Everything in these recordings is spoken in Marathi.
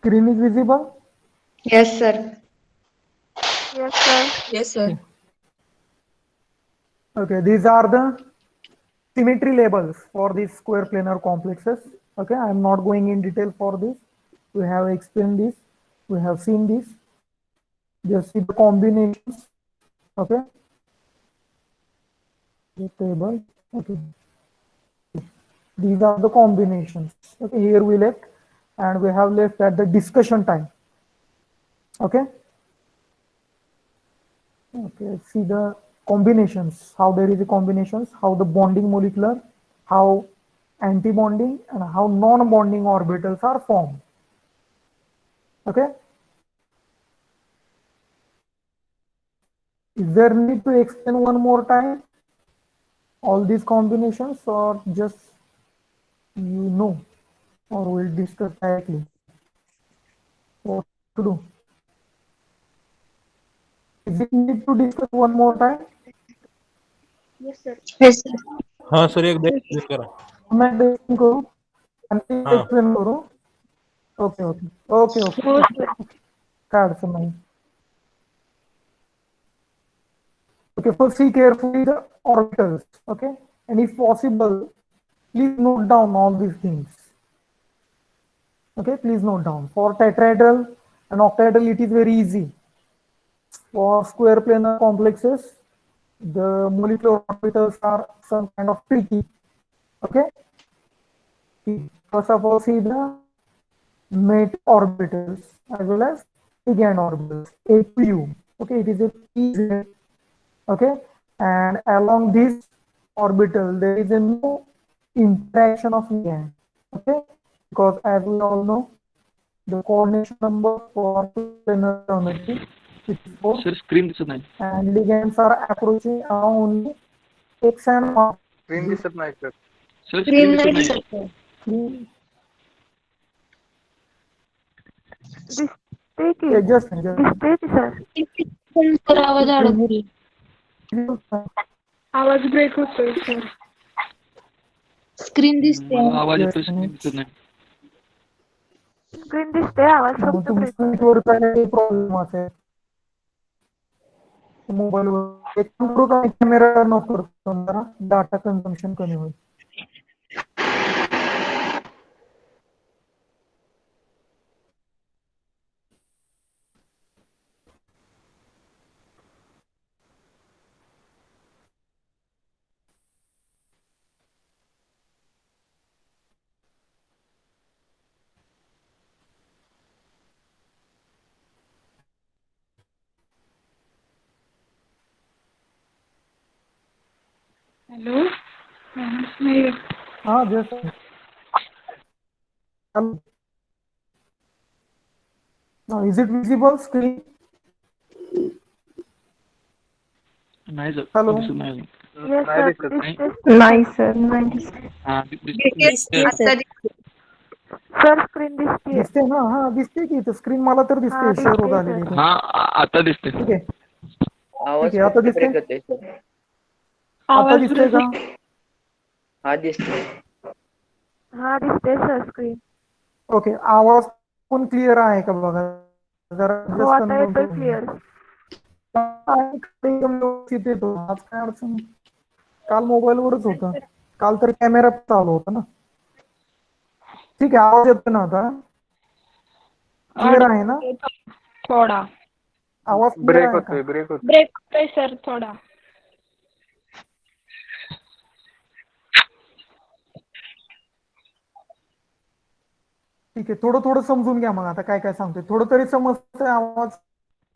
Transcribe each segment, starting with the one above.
Screen is visible? Yes, sir. Yes, sir. Yes, sir. Okay, these are the symmetry labels for these square planar complexes. Okay, I am not going in detail for this. We have explained this. We have seen this. Just see the combinations. Okay. The table. Okay. These are the combinations. Okay, here we left, and we have left at the discussion time. Okay. Okay, see the combinations, how there is a combinations, how the bonding molecular, how anti-bonding and how non-bonding orbitals are formed. Okay. Is there need to explain one more time all these combinations, or just you know, or we'll discuss directly what to do? Is it need to discuss one more time? Yes, sir. Yes, sir. हाँ सर एकदा एक्सप्लेन करा. मैं एक्सप्लेन करूँ आणि हाँ. एक्सप्लेन करू. ओके ओके ओके ओके हो, sir. काय अडचण नाही. Okay, first see carefully the orbitals. Okay, and if possible, please note down all these things. Okay, please note down. For tetrahedral and octahedral, it is very easy. For square planar complexes, the molecular orbitals are some kind of tricky. Okay, first of all, see the mate orbitals as well as ligand orbitals. A to U. Okay, it is a PZ. Okay, and along this orbital there is a no interaction of ligand. Okay, because as we all know, the coordination number for planar geometry is 4. Sir screen दिसत नाही. And ligands are approaching only x and y. Screen दिसत नाही सर. सर Screen स्क्रीन नाही दिसत नाही. दिसत, sir. दिसते की. Just दिसते की, sir. पण सर आवाज अडकतोय. आवाज ब्रेक होतोय, sir. स्क्रीन दिसते. मला आवाज येतोय, स्क्रीन दिसत नाही. स्क्रीन दिसते, आवाज फक्त ब्रेक होतोय. नेटवर्क काही प्रॉब्लेम असेल मोबाईलवर एक कॅमेरा टर्न ऑफ करतो जरा डाटा कन्झम्पशन कमी होईल. हॅलो. नाही. हाँ जैसे is it visible screen? नाही सर, Hello? दिसत नाही अजून. Yes, नाही sir. दिसत नाही. दिसते. नाही सर, नाही दिसत. हा दिसते, दिसते. सर. सर स्क्रीन दिसते. दिसते ना. हा दिसते की स्क्रीन मला तर हा, दिसते शेअर होत दिसते, आलेली. sir. हा आता दिसते. ठीक आहे आवाज ठीक आहे, आता फक्त दिसते? ब्रेक होते सर. आता दिसते का? हा दिसते. हा दिसते, सर स्क्रीन. ओके, आवाज पण क्लिअर आहे का बघा जरा हो, आता येतोय क्लिअर. व्यवस्थित येतो. आज काय अडचण, काल मोबाईलवरच होतं, काल तर कॅमेरा चालू होता ना. ठीक आहे, आवाज येतो ना आता, क्लिअर आहे ना थोडा आवाज? clear ब्रेक आहे का? होतोय ब्रेक होतोय. ब्रेक होतोय, सर थोडा. ठीक आहे, थोडं थोडं समजून घ्या मग. आता काय काय सांगतोय थोडं तरी समजतंय आवाज?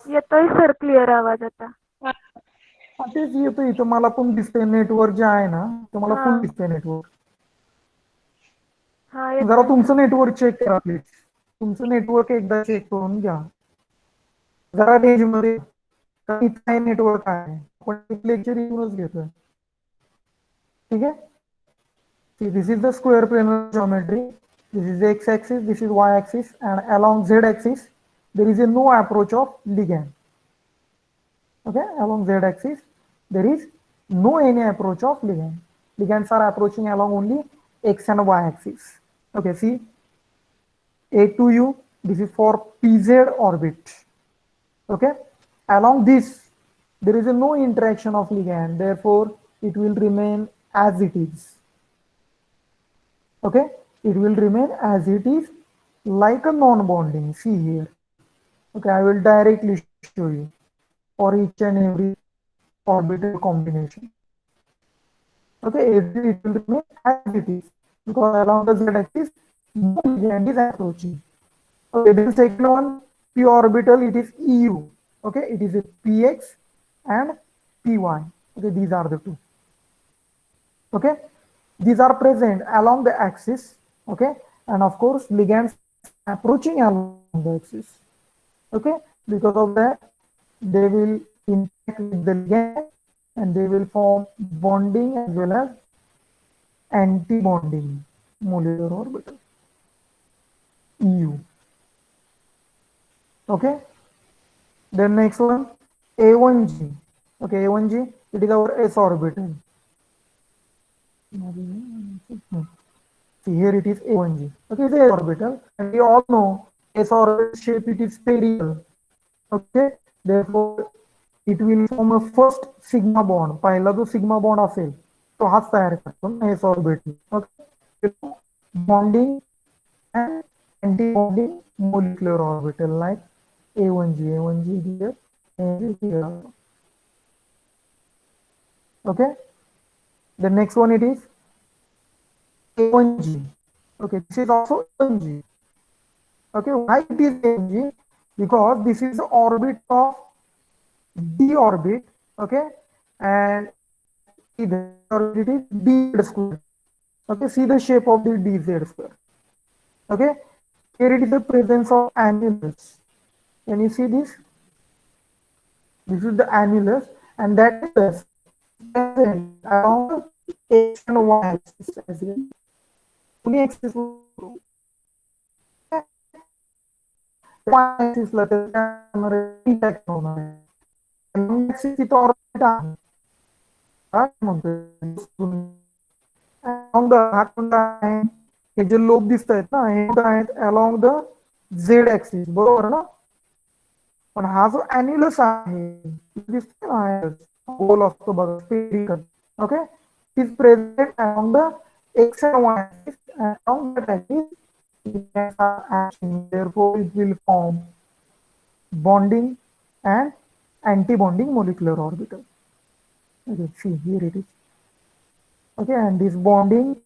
येतोय सर क्लिअर आवाज आता. हा, तेच येतो इथं मला पण दिसतंय. नेटवर्क जे आहे ना ते मला हा. फुल दिसतंय नेटवर्क. हा जरा येतोय. तुमचं नेटवर्क चेक करा प्लीज. तुमचं नेटवर्क एकदा चेक करून घ्या जरा रेंज मध्ये. इथं नेटवर्क आहे, पण लेक्चर येऊनच घेतोय. ठीक आहे. See, this is the square planar geometry. This is the x-axis, this is y-axis, and along z-axis there is a no approach of ligand. Okay, along z-axis there is no any approach of ligand. Ligands are approaching along only x and y-axis. Okay, see A to U, This is for pz orbit. Okay, along this there is no interaction of ligand, therefore it will remain as it is. Okay, it will remain as it is, like a non-bonding. See here. Okay, I will directly show you for each and every orbital combination. Okay, it will remain as it is because along the z-axis no ligand is approaching. Okay, then second one, p orbital, it is EU. Okay, it is a px and py. Okay, these are the two. Okay, these are present along the axis. Okay, and of course ligands approaching along the axis. Okay, because of that they will interact with the ligand and they will form bonding as well as anti-bonding molecular orbital, EU. Okay, then next one, A1G. Okay, A1G, it is our s orbital. See here it is A1G. Okay, it's a s orbital, and we all know s orbital shape, it is spherical. Okay, therefore it will form a first sigma bond. पहिला जो sigma bond असेल तो हाच तयार करतो ना s orbital. Okay, bonding and anti-bonding molecular orbital like A1G, A1G here, and here. Okay, the next one it is A1G. Okay, this is also A1G. Okay, why it is A1G? Because this is the orbit of d orbit. Okay, and the orbit is d square. Okay, see the shape of the dz square. Okay, here it is the presence of annulus. Can you see this? This is the annulus, and that is present along the x and y axis as well. Only axis y axis ला त्याच्यामध्ये impact होणार आहे. Along axis तिथं orbit आहे. काय म्हणतोय? Along the हा कोणता आहे? हे जे लोब दिसत आहेत ना, हे कुठं आहेत? Along the z axis, बरोबर ना? पण हा जो annulus आहे, दिसतोय ना, गोल असतो बघा, spherical. Okay, it is present along the x and y axis, and along that axis ligands are acting, therefore it will form bonding and anti-bonding molecular orbital. Okay, see here it is. Okay, and this bonding,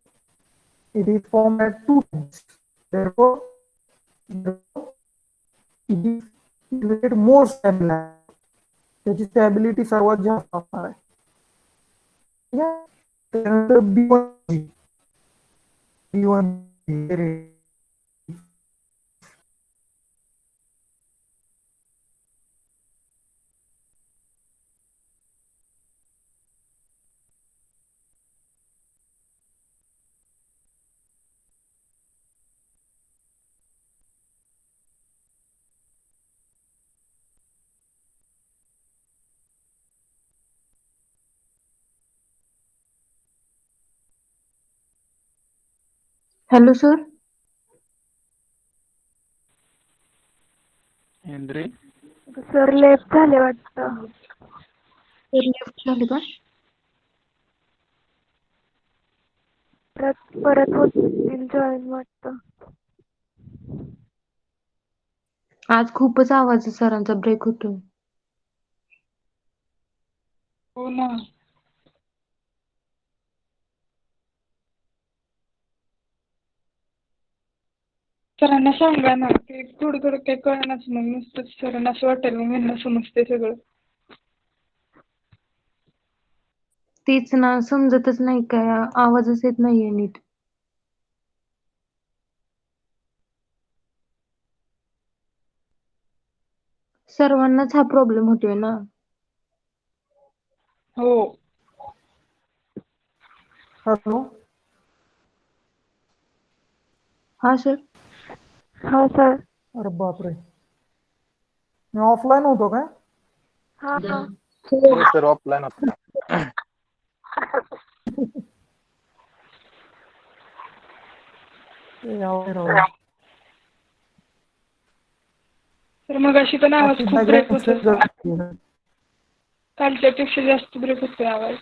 it is formed at two times, therefore it will get more stable. त्याची स्टॅबिलिटी सर्वात जास्त असणार आहे. ठीक आहे, त्यानंतर B1G. B1G hello sir. इंद्रे सर लेफ्ट झाले वाटतं. लेफ्ट झाले का? परत होतील जॉईन वाटतं. आज खूपच आवाज सरांचा ब्रेक होतो. हो ना. सरांना सांगा ना, ते थोडं थोडं काही कळणाच, मग नुसतं सरांना असं वाटेल मग यांना समजते सगळं. तेच ना, समजतच नाही, काय आवाजच येत नाहीये नीट. सर्वांनाच हा प्रॉब्लेम होतोय ना. हो. हॅलो. हा सर. हो सर. अरे बापरे, मी ऑफलाईन होतो काय? हा. हो सर, ऑफलाईन होता. ते यावं राहू. मग अशी पण आवाज अशी खूप ब्रेक diagram होतो. explain कालच्यापेक्षा जास्त ब्रेक होतोय आवाज.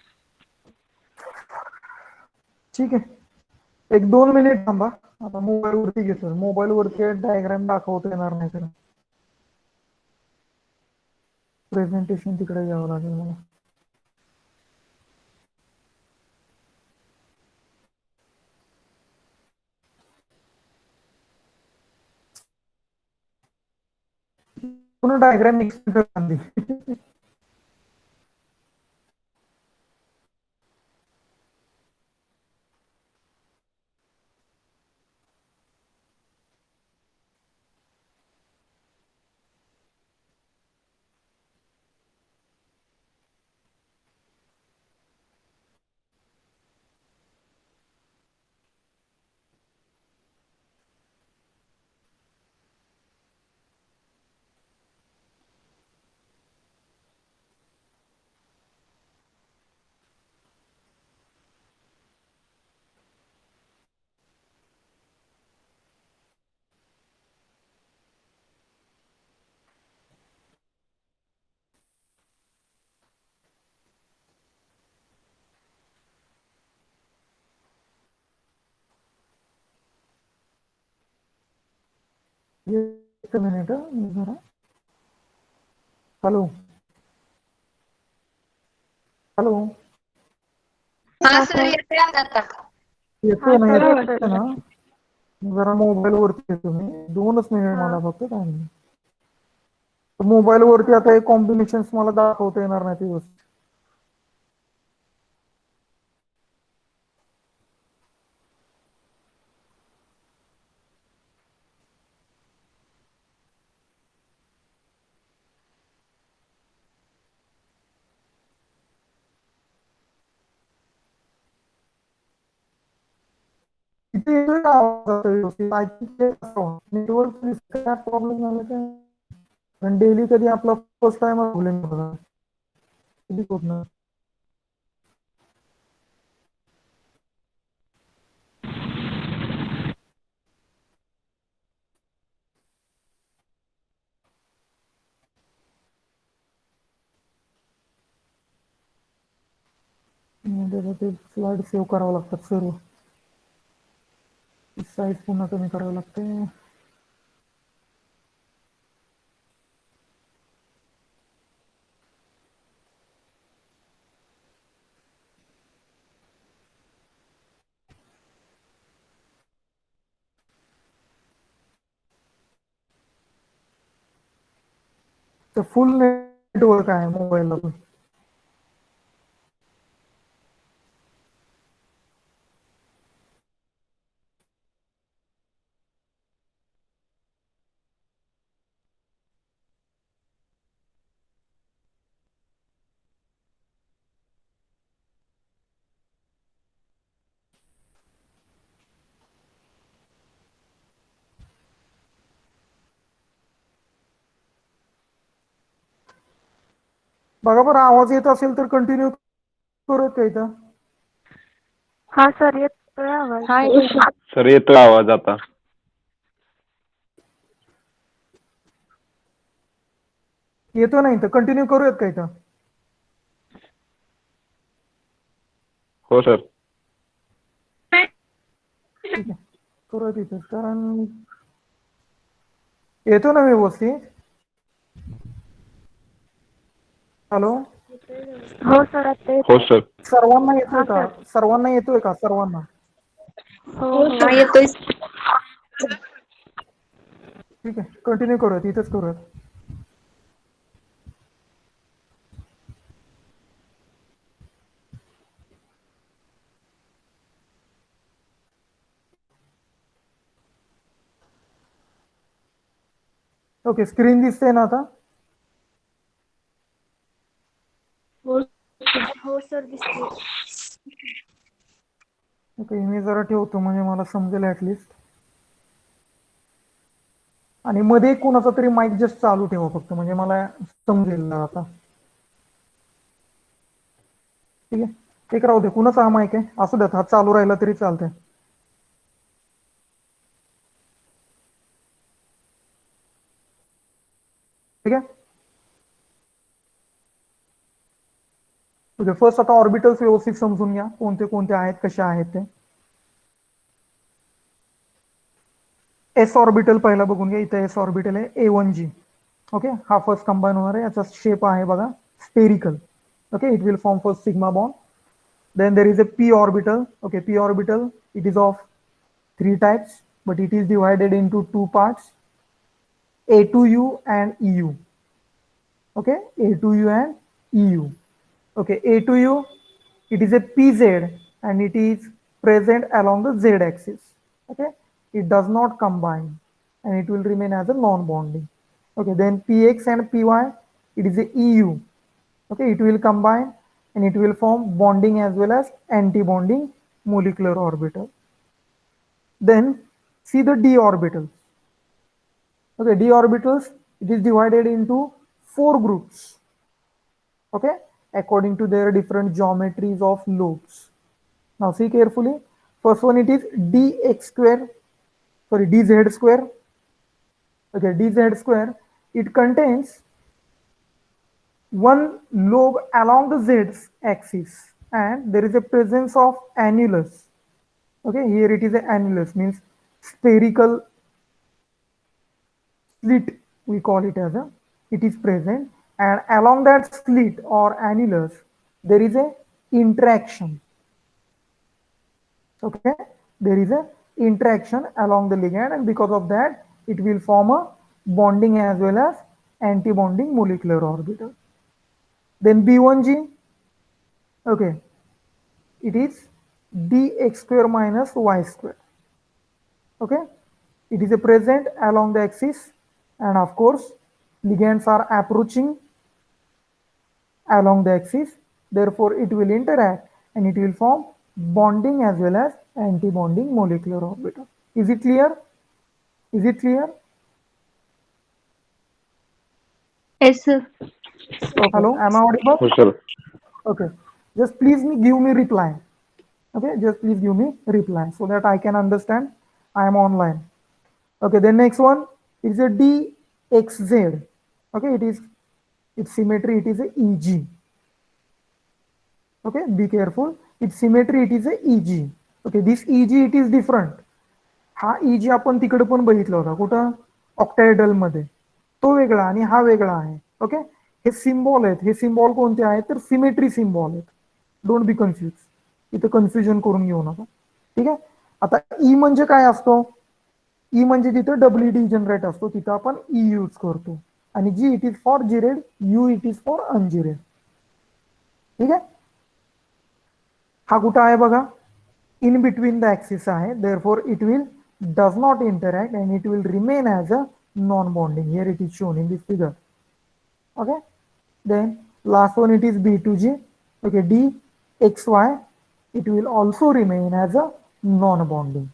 ठीक आहे, 1-2 मिनिट थांबा. आता मोबाईल वरती घेतो, मोबाईल वरती डायग्राम दाखवता येणार नाही तर प्रेझेंटेशन तिकडे घ्यावं लागेल मला. पूर्ण डायग्राम एक्सप्लेन आणली. एक मिनिट जरा. हॅलो हॅलो, हा सर येतोय आता. येतोय ना? आता येतोय ना? जरा मोबाईल वरती येतो मी, 2च मिनिट मला फक्त टाइम. मोबाईल वरती आता हे कॉम्बिनेशन मला दाखवता येणार नाही ती गोष्ट. इथे येतोय का आवाज आता व्यवस्थित? I think ते नेटवर्क काय प्रॉब्लेम झाला काय? पण डेली कधी आपला फर्स्ट टाइम प्रॉब्लेम होता कधी होत नाही. त्याला ते स्लाइड सेव्ह करावं लागतात सर्व. साईज पुन्हा कमी करावं लागते. तर फुल नेटवर्क आहे मोबाईलला पण. बघा बरं, आवाज येत असेल तर कंटिन्यू करूयात का इथं? हा सर येतोय आवाज. हा येतोय. सर येतोय आवाज आता. येतो नाही तर कंटिन्यू करूयात का इथं? हो सर. ठीक आहे, करूयात इथं. कारण येतो ना व्यवस्थित? हॅलो, हो सर आता हो येतोय. सर. सर्वांना येतोय हा का? सर. सर्वांना येतोय का? सर्वांना? हो हा येतोय. ठीक आहे, कंटिन्यू करूयात, इथंच करूयात. ओके, स्क्रीन दिसते ना आता? हो सर दिसते. ओके, मी जरा ठेवतो म्हणजे मला समजेल ऍटलिस्ट. आणि मध्ये कोणाचा तरी माईक जस्ट चालू ठेवा फक्त, म्हणजे मला समजेल ना आता. ठीक आहे, एक राहू दे. कुणाचा हा माईक आहे? असू द्यात, हा चालू राहिला तरी चालतंय. ठीक आहे. ओके, फर्स्ट आता ऑर्बिटल्स व्यवस्थित समजून घ्या, कोणते कोणते आहेत, कसे आहेत ते. एस ऑर्बिटल पहिला बघून घ्या. इथे एस ऑर्बिटल आहे A1G. ओके, हा फर्स्ट कंबाईन होणार आहे. याचा शेप आहे बघा spherical. Okay, it will form first sigma bond. Then there is a p orbital. Okay, p orbital, it is of 3 types, but it is divided into 2 parts, A2U and EU. Okay, A2U and EU. Okay, A2U, it is a PZ and it is present along the Z axis. Okay, it does not combine and it will remain as a non-bonding. Okay, then PX and PY, it is a EU. Okay, it will combine and it will form bonding as well as anti-bonding molecular orbital. Then see the d orbitals. Okay, d orbitals, it is divided into 4 groups. Okay, according to their different geometries of lobes. Now see carefully. First one, it is dx square, sorry, dz square. Okay, dz square, it contains one lobe along the z axis and there is a presence of annulus. Okay, here it is a annulus, means spherical slit, we call it as a, it is present, and along that slit or annulus there is a interaction. Okay, there is a interaction along the ligand and because of that it will form a bonding as well as anti-bonding molecular orbital. Then B1G, okay, it is dx square minus y square. Okay, it is a present along the axis and of course ligands are approaching along the axis, therefore it will interact and it will form bonding as well as anti-bonding molecular orbital. Is it clear? Is it clear? Yes, sir. Okay. Hello, am I audible? हो sir. Okay, just please give me reply. Okay, just please give me reply so that I can understand I am online. Okay, then next one is a dxz. Okay, it is its symmetry, it is a EG. Okay, be careful, its symmetry, it is a EG. Okay, this EG, it is different. हा EG आपण तिकडे पण बघितला होता, कुठं ऑक्टाहेड्रल मध्ये, तो वेगळा आणि हा वेगळा आहे. ओके, हे सिम्बॉल आहेत, हे सिम्बॉल कोणते आहेत तर सिमेट्री सिम्बॉल आहेत. डोंट बी कन्फ्युज, इथं कन्फ्युजन करून घेऊ नका. ठीक आहे, आता ई म्हणजे काय असतो, ई म्हणजे जिथं WD जनरेट असतो तिथं आपण ई यूज करतो आणि g it is for gerade, u it is for ungerade. ठीक आहे, हा कुठं आहे बघा, इन बिटवीन द ऍक्सिस आहे, therefore it will does not interact and it will remain as a non-bonding. Here it is shown in this figure. Okay, then last one, it is B2G. Okay, dxy, it will also remain as a non-bonding.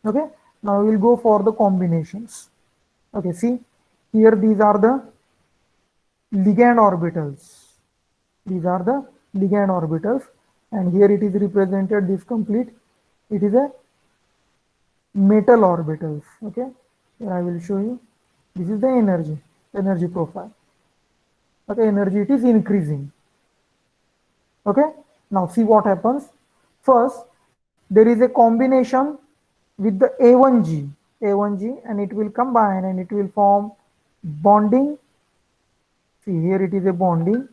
Okay, now we will go for the combinations. Okay, see here, these are the ligand orbitals. These are the ligand orbitals and here it is represented, this complete, it is a metal orbitals. Okay, here I will show you, this is the energy profile. Okay, energy, it is increasing. Okay, now see what happens. First, there is a combination with the A1G and it will combine and it will form bonding. See here it is a bonding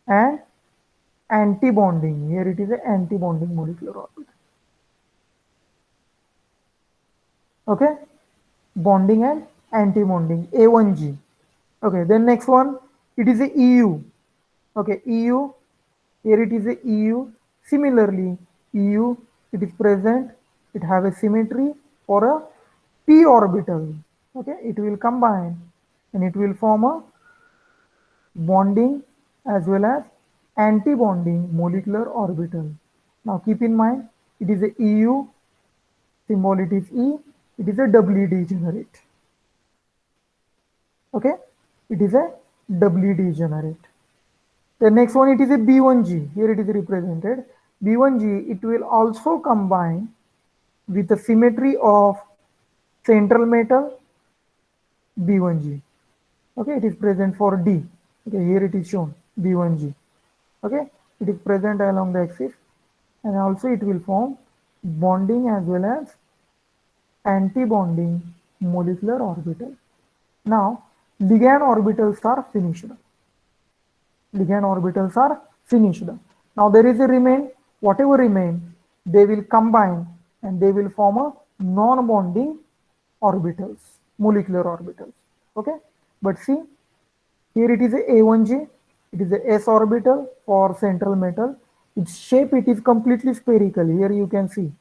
and anti-bonding. Here it is a anti-bonding molecular orbital. Okay, bonding and anti-bonding, A1G. Okay, then next one, it is a EU. Okay, EU, here it is a EU. Similarly, EU, it is present, it have a symmetry for a p orbital. Okay, it will combine and it will form a bonding as well as anti-bonding molecular orbital. Now keep in mind, it is a EU, symbol it is E, it is a WD generate. Okay, it is a WD generate. The next one, it is a B1G. Here it is represented. B1G, it will also combine with the symmetry of central metal B1G. Okay, it is present for D. Okay, here it is shown B1G. Okay, it is present along the axis, and also it will form bonding as well as anti-bonding molecular orbital. Now, ligand orbitals are finished. Ligand orbitals are finished. Now there is a remain, whatever remain, they will combine and they will form a non-bonding orbitals, molecular orbitals. Okay, but see, here it is a A1G, it is a S orbital for central metal. Its shape, it is completely spherical. Here you can see.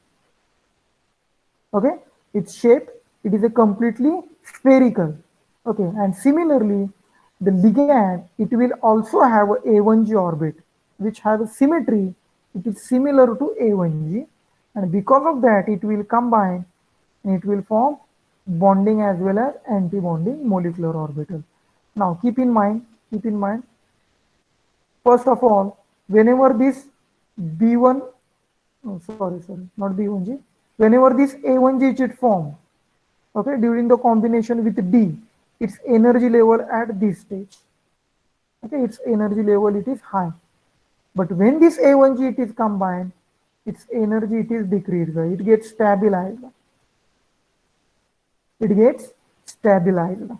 Okay, its shape, it is a completely spherical. Okay, and similarly, the ligand, it will also have a A1G orbit, which has a symmetry. It is similar to A1G, and because of that, it will combine and it will form bonding as well as anti-bonding molecular orbital. Now, keep in mind, first of all, whenever this B1, oh, sorry, not B1G, whenever this A1G is formed, okay, during the combination with D, its energy level at this stage, okay, its energy level, it is high. But when this A1G it is combined, its energy it is decreased, it gets stabilized. It gets stabilized.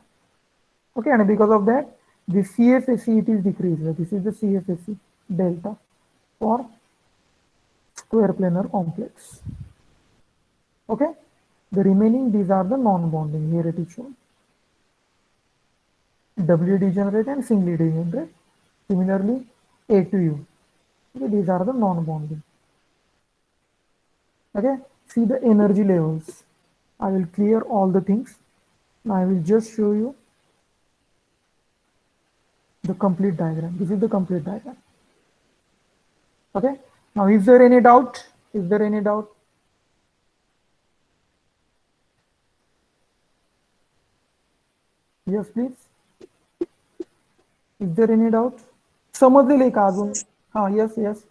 Okay, and because of that, the CFSE it is decreased. This is the CFSE delta for square planar complex. Okay, the remaining, these are the non-bonding. Here it is shown. W degenerate and singly degenerate. Similarly, A to U. Okay, these are the non-bonding. Okay, see the energy levels. I will clear all the things. Now I will just show you the complete diagram. This is the complete diagram. Okay, now is there any doubt? Is there any doubt? Yes, please. Is there any doubt? समजलेले का अजून? हाँ, yes.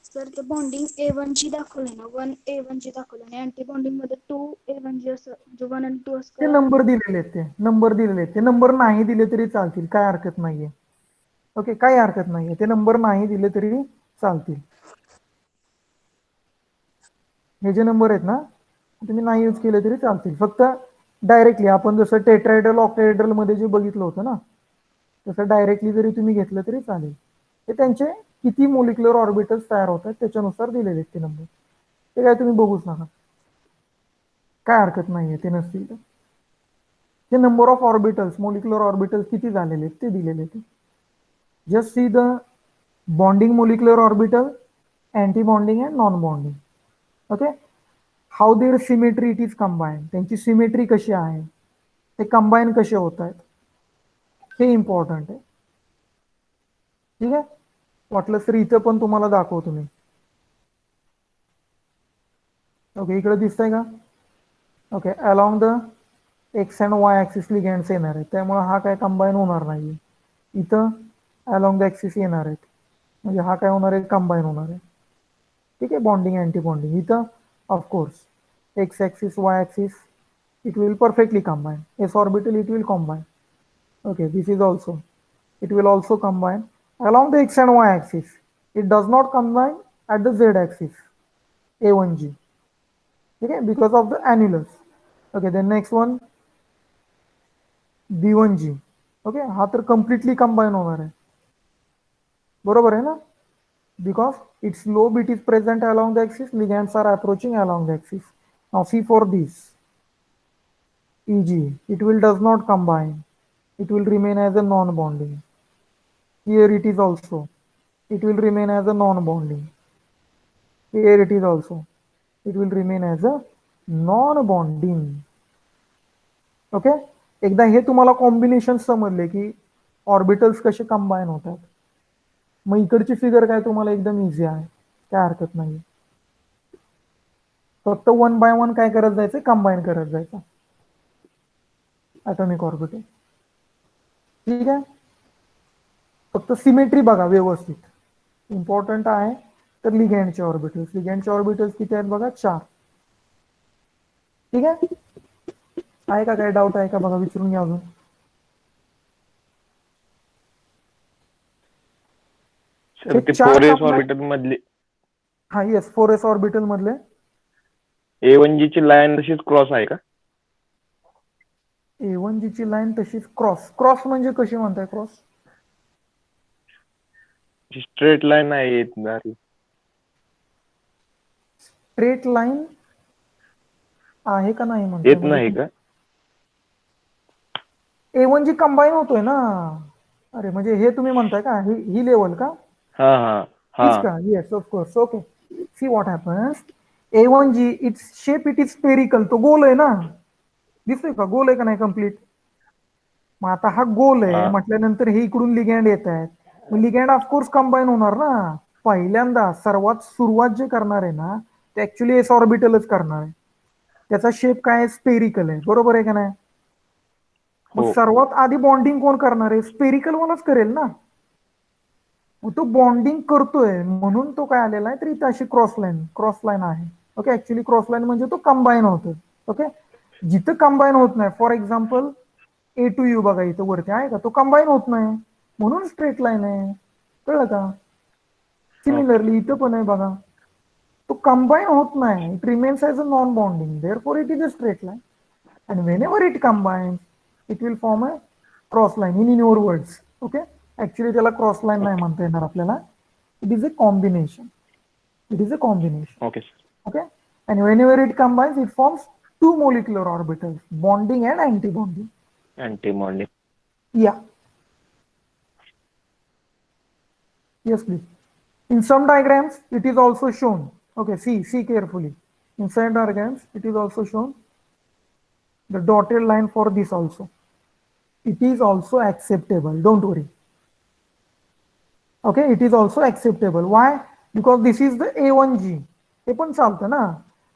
सर ते बॉन्डिंग A1G दाखवलंय ना, 1A1G दाखवलं आणि अँटी बॉन्डिंग मध्ये 2A1G असं, जो 1 आणि 2 ते असतं. नंबर दिलेले आहेत, ते नंबर नाही दिले तरी चालतील, काय हरकत नाहीये. ओके, काही हरकत नाहीये, ते नंबर नाही दिले तरी चालतील. हे जे नंबर आहेत ना, तुम्ही नाही यूज केले तरी चालतील. फक्त डायरेक्टली आपण जसं टेट्राहेड्रल ऑक्टाहेड्रल मध्ये जे बघितलं होतं ना, तसं डायरेक्टली जरी तुम्ही घेतलं तरी चालेल. ते त्यांचे किती मोलिक्युलर ऑर्बिटल्स तयार होतात त्याच्यानुसार दिलेले आहेत ते नंबर. ते काय तुम्ही बघूच नका, काय हरकत नाहीये ते नसतील तर. ते number of orbitals, molecular orbitals किती झालेले आहेत ते दिलेले आहेत. Just see the bonding molecular orbital, anti bonding and non bonding. Okay, how their symmetry it is combine, त्यांची सिमेट्री कशी आहे, ते कंबाईन कसे होत आहेत, हे इम्पॉर्टंट आहे. ठीक आहे, वाटलं तर इथं पण तुम्हाला दाखवतो मी. ओके, इकडे दिसतंय का? Okay, along the x and y axis ligands येणार आहेत, त्यामुळे हा काय कंबाईन होणार नाही. इथं अलॉंग द ऍक्सिस येणार आहेत, म्हणजे हा काय होणार आहे, कंबाईन होणार आहे. ठीक आहे, बॉन्डिंग अँटी बॉन्डिंग. इथं of course x axis Y axis it will perfectly combine. S orbital it will combine. Okay, this is also, it will also combine along the x and y axis. It does not combine at the z axis, A1G. Okay, because of the annulus. Okay, then next one B1G. Okay, हा तर completely combine होणार आहे, बरोबर आहे ना, because its lobe it is present along the axis, ligands are approaching along the axis. Now see for this EG, it will does not combine, it will remain as a non-bonding. Here it is also, it will remain as a non-bonding. Here it is also, it will remain as a non-bonding. Okay, एकदा हे तुम्हाला कॉम्बिनेशन समजले की ऑर्बिटल्स कसे कंबाईन होतात, मग इकडची फिगर काय तुम्हाला एकदम इझी आहे, काय हरकत नाही. फक्त 1 by 1 काय करत जायचं, कंबाईन करत जायचं ॲटॉमिक ऑर्बिटल. ठीक आहे, फक्त सिमेट्री बघा व्यवस्थित, इम्पॉर्टंट आहे. तर लिगँडचे ऑर्बिटल्स किती आहेत बघा, 4. ठीक आहे का, काय डाऊट आहे का बघा, विचारून घ्या अजून. तर ते चार 4s couplet- ऑर्बिटल मधली हा येस 4s ऑर्बिटल मधले A1G ची लाईन तशीच क्रॉस आहे का? A1G ची लाईन तशीच क्रॉस म्हणजे कशी म्हणताय क्रॉस? स्ट्रेट लाईन आहे येत नाही. स्ट्रेट लाईन आहे का नाही म्हणताय? येत नाही का? A1G कंबाईन होतोय ना. अरे म्हणजे हे तुम्ही म्हणताय का ही लेवल का? हा हा हा तीच का? Yes of course. Okay, see what happens. A1G its shape it is spherical. तो गोल आहे ना, दिसतोय का? गोल आहे का नाही कम्प्लीट? मग आता हा गोल आहे हा. म्हटल्यानंतर हे इकडून लिगँड येत आहेत. मग लिगँड ऑफकोर्स कंबाईन होणार ना. पहिल्यांदा सर्वात सुरुवात जे करणार आहे ना ते ऍक्च्युली एस ऑर्बिटलच करणार आहे. त्याचा शेप काय स्पेरिकल आहे, बरोबर आहे का नाही? मग हो सर्वात आधी बॉन्डिंग कोण करणार आहे? स्पेरिकल वालाच करेल ना. मग तो बॉन्डिंग करतोय म्हणून तो काय आलेला आहे, तर इथे अशी क्रॉस लाईन आहे. ओके, ऍक्च्युली क्रॉस लाईन म्हणजे तो कंबाईन होतोय. ओके, जिथं कंबाईन होत नाही, for example A to U बघा इथं वरती आहे का, तो कंबाईन होत नाही म्हणून स्ट्रेट लाईन आहे. कळलं का? सिमिलरली इथं पण आहे बघा, तो कंबाईन होत नाही, it remains as a non bonding, therefore it is a straight line. and whenever it combines it will form a cross line in your words. Okay, actually त्याला क्रॉस लाईन नाही म्हणता येणार आपल्याला. It is a combination. Okay Okay, and whenever it combines it forms two molecular orbitals, bonding and anti-bonding. Anti morning. Yeah, yes please. In some diagrams it is also shown. Okay, see carefully. In some diagrams it is also shown the dotted line for this also. It is also acceptable, don't worry. Okay, it is also acceptable. Why? Because this is the A1G. हे पण चालतं ना.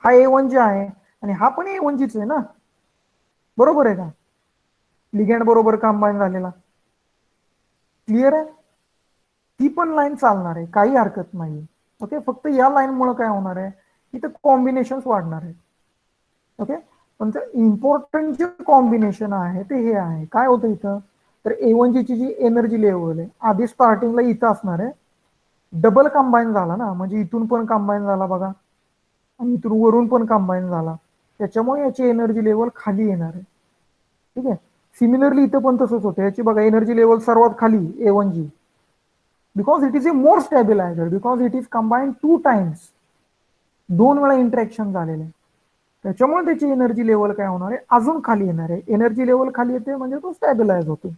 हा A1G आहे आणि हा पण A1G आहे ना, बरोबर आहे का? लिगँड बरोबर कंबाईन झालेला. क्लिअर आहे? ती पण लाईन चालणार आहे, काही हरकत नाही. ओके, फक्त या लाईन मुळे काय होणार आहे, इथं कॉम्बिनेशन वाढणार आहे. ओके, पण इम्पॉर्टंट जे कॉम्बिनेशन आहे ते हे आहे. काय होतं इथं, तर A1G ची जी एनर्जी लेवल आहे आधी स्टार्टिंगला इथं असणार आहे, डबल कंबाईन झाला ना, म्हणजे इथून पण कंबाईन झाला बघा आणि इथून वरून पण कंबाईन झाला, त्याच्यामुळे याची एनर्जी लेवल खाली येणार आहे. ठीक आहे, सिमिलरली इथं पण तसंच होतं. याची बघा एनर्जी लेवल सर्वात खाली A1G, because it is a more stabiliser, because it is combine 2 times, 2 वेळा इंटरॅक्शन झालेले, त्याच्यामुळे त्याची एनर्जी लेवल काय होणार आहे, अजून खाली येणार आहे. एनर्जी लेवल खाली येते म्हणजे तो स्टॅबिलायझ होतो.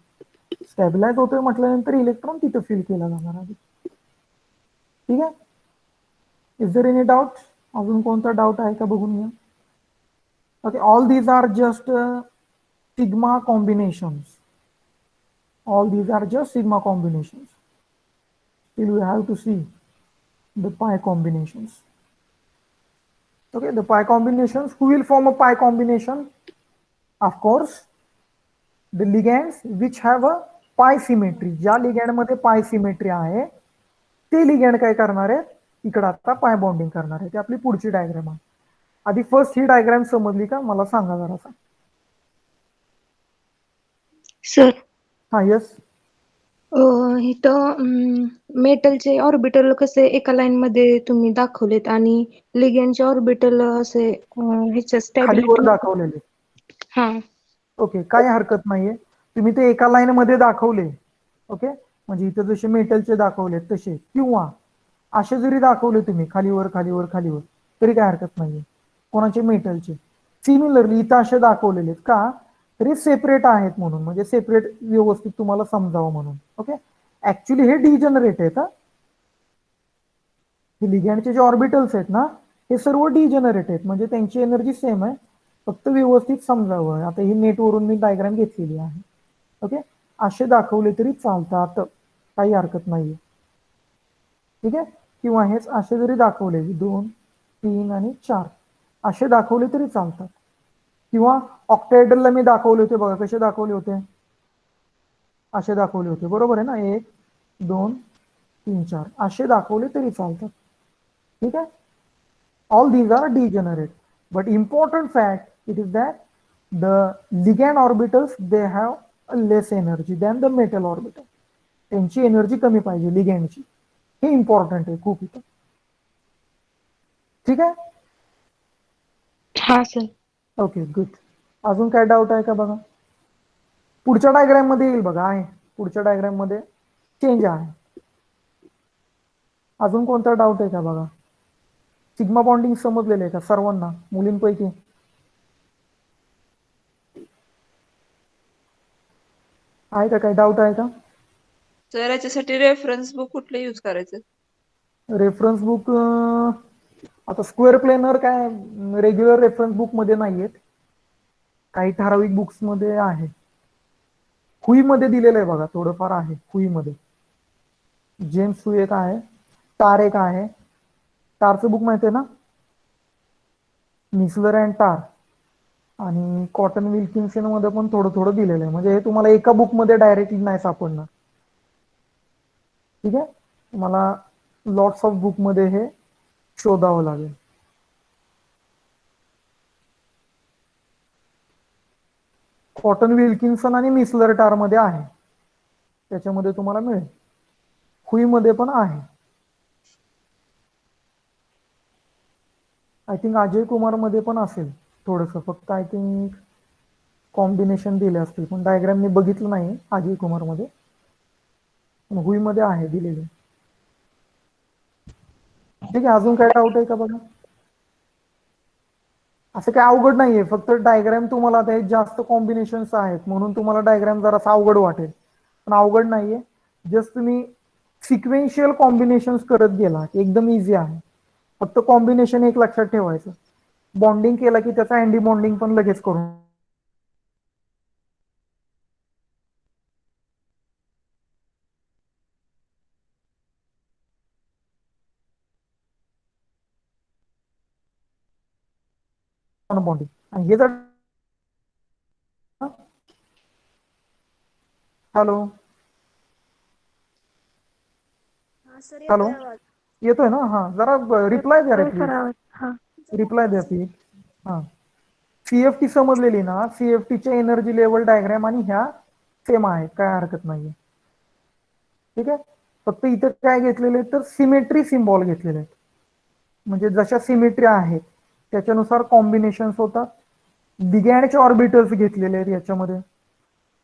स्टॅबिलायझ होतोय म्हटल्यानंतर इलेक्ट्रॉन तिथं फिल केला जाणार आहे. ठीक आहे, इज देअर एनी डाऊट? अजून कोणता डाऊट आहे का बघून घ्या. Okay, all these are just sigma combinations. All these are just sigma combinations. Still we have to see the pi combinations. Okay, the pi combinations. Who will form a pi combination? Of course, the ligands which have a pi symmetry. ज्या लिगँड मध्ये pi symmetry आहे ते लिगँड काय करणार आहे, इकडे आता पाय बॉन्डिंग करणार आहे. ती आपली पुढची डायग्राम आहे. आधी फर्स्ट ही डायग्राम समजली का मला सांगा जरासा. सर हा यस, इथं मेटलचे ऑर्बिटल कसे एका लाईन मध्ये तुम्ही दाखवलेत आणि लिगेंडचे ऑर्बिटल असे ह्याच्या खाली वर स्टॅबिलिटी. दाखवलेले. हा ओके, काही हरकत नाहीये. तुम्ही ते एका लाईन मध्ये दाखवले, ओके, म्हणजे इथे जसे मेटलचे दाखवले तसे, किंवा असे जरी दाखवले तुम्ही खालीवर खालीवर खालीवर, तरी काय हरकत नाहीये. कोणाचे? मेटलचे. सिमिलरली इथं असे दाखवलेले का, तरी सेपरेट आहेत म्हणून, म्हणजे सेपरेट व्यवस्थित तुम्हाला समजावं म्हणून. ओके, ऍक्च्युली हे डिजनरेट आहेत. हे लिगँडचे जे ऑर्बिटल्स आहेत ना, हे सर्व डिजनरेट आहेत, म्हणजे त्यांची एनर्जी सेम आहे, फक्त व्यवस्थित समजावं. आता ही नेटवरून मी डायग्राम घेतलेली आहे. ओके, असे दाखवले तरी चालतात, काही हरकत नाहीये. ठीक आहे, किंवा हेच असे जरी दाखवले 2, 3 आणि 4 असे दाखवले तरी चालतात. किंवा ऑक्टाहेड्रलला मी दाखवले होते बघा, कसे दाखवले होते, असे दाखवले होते, बरोबर आहे ना. 1, 2, 3, 4 असे दाखवले तरी चालतात. ठीक आहे, all these are degenerate, but important fact it is that the ligand orbitals they have a less energy than the metal orbital. त्यांची एनर्जी कमी पाहिजे लिगँडची. हे इम्पॉर्टंट आहे खूप इथं. ठीक आहे. हा सर. Okay good. अजून काय डाऊट आहे का बघा. पुढच्या डायग्राम मध्ये येईल बघा. आहे पुढच्या डायग्राम मध्ये चेंज आहे. अजून कोणता डाऊट आहे का बघा. सिग्मा बॉन्डिंग समजलेलं आहे का सर्वांना मुलींपैकी. आहे का काही डाऊट आहे का. सर याच्यासाठी रेफरन्स बुक कुठलं यूज करायचं. रेफरन्स बुक आता स्क्वेअर प्लेनर काय रेग्युलर रेफरन्स बुक मध्ये नाहीयेत. काही ठराविक बुक्स मध्ये आहे. हुई मध्ये दिलेलं आहे बघा थोडंफार आहे हुई मध्ये. जेम्स हुई एक आहे. टार एक आहे. टारचं बुक माहिती आहे ना. मिसलर अँड टार आणि कॉटन विल्किन्सन मध्ये पण थोडं थोडं दिलेलं आहे. म्हणजे हे तुम्हाला एका बुक मध्ये डायरेक्टली नाही सापडणार. ठीक आहे. तुम्हाला लॉट्स ऑफ बुक मध्ये हे शोधावं लागेल. कॉटन विल्किन्सन आणि मिसलर टार मध्ये आहे. त्याच्यामध्ये तुम्हाला मिळेल. हुई मध्ये पण आहे. आय थिंक अजय कुमार मध्ये पण असेल थोडंसं. फक्त आय थिंक कॉम्बिनेशन दिले असतील पण डायग्राम मी बघितलं नाही अजय कुमार मध्ये. हुई मध्ये आहे दिलेले. ठीक आहे. अजून काय डाऊट आहे का बघा. असं काय अवघड नाहीये. फक्त डायग्राम तुम्हाला ते जास्त कॉम्बिनेशन्स आहेत म्हणून तुम्हाला डायग्राम जरासा अवघड वाटेल. पण अवघड नाहीये. जस्ट तुम्ही सिक्वेन्शियल कॉम्बिनेशन्स करत गेला एकदम इझी आहे. फक्त कॉम्बिनेशन एक लक्षात ठेवायचं. बॉन्डिंग केला की त्याचा अँटी बॉन्डिंग पण लगेच करून बॉन्डिंग. आणि हे जर हॅलो हा सर हॅलो येतोय आवाज. येतोय ना. हा जरा रिप्लाय द्या रे प्लीज. हा. रिप्लाय द्या प्लीज. हा सीएफटी समजलेली ना. सीएफटीच्या एनर्जी लेवल डायग्राम आणि ह्या सेम आहे. काय हरकत नाहीये. ठीक आहे. फक्त इथं काय घेतलेले तर सिमेट्री सिम्बॉल घेतलेले आहेत. म्हणजे जशा सिमेट्री आहेत त्याच्यानुसार कॉम्बिनेशन्स होतात. लिगँडचे ऑर्बिटल्स घेतलेले आहेत याच्यामध्ये.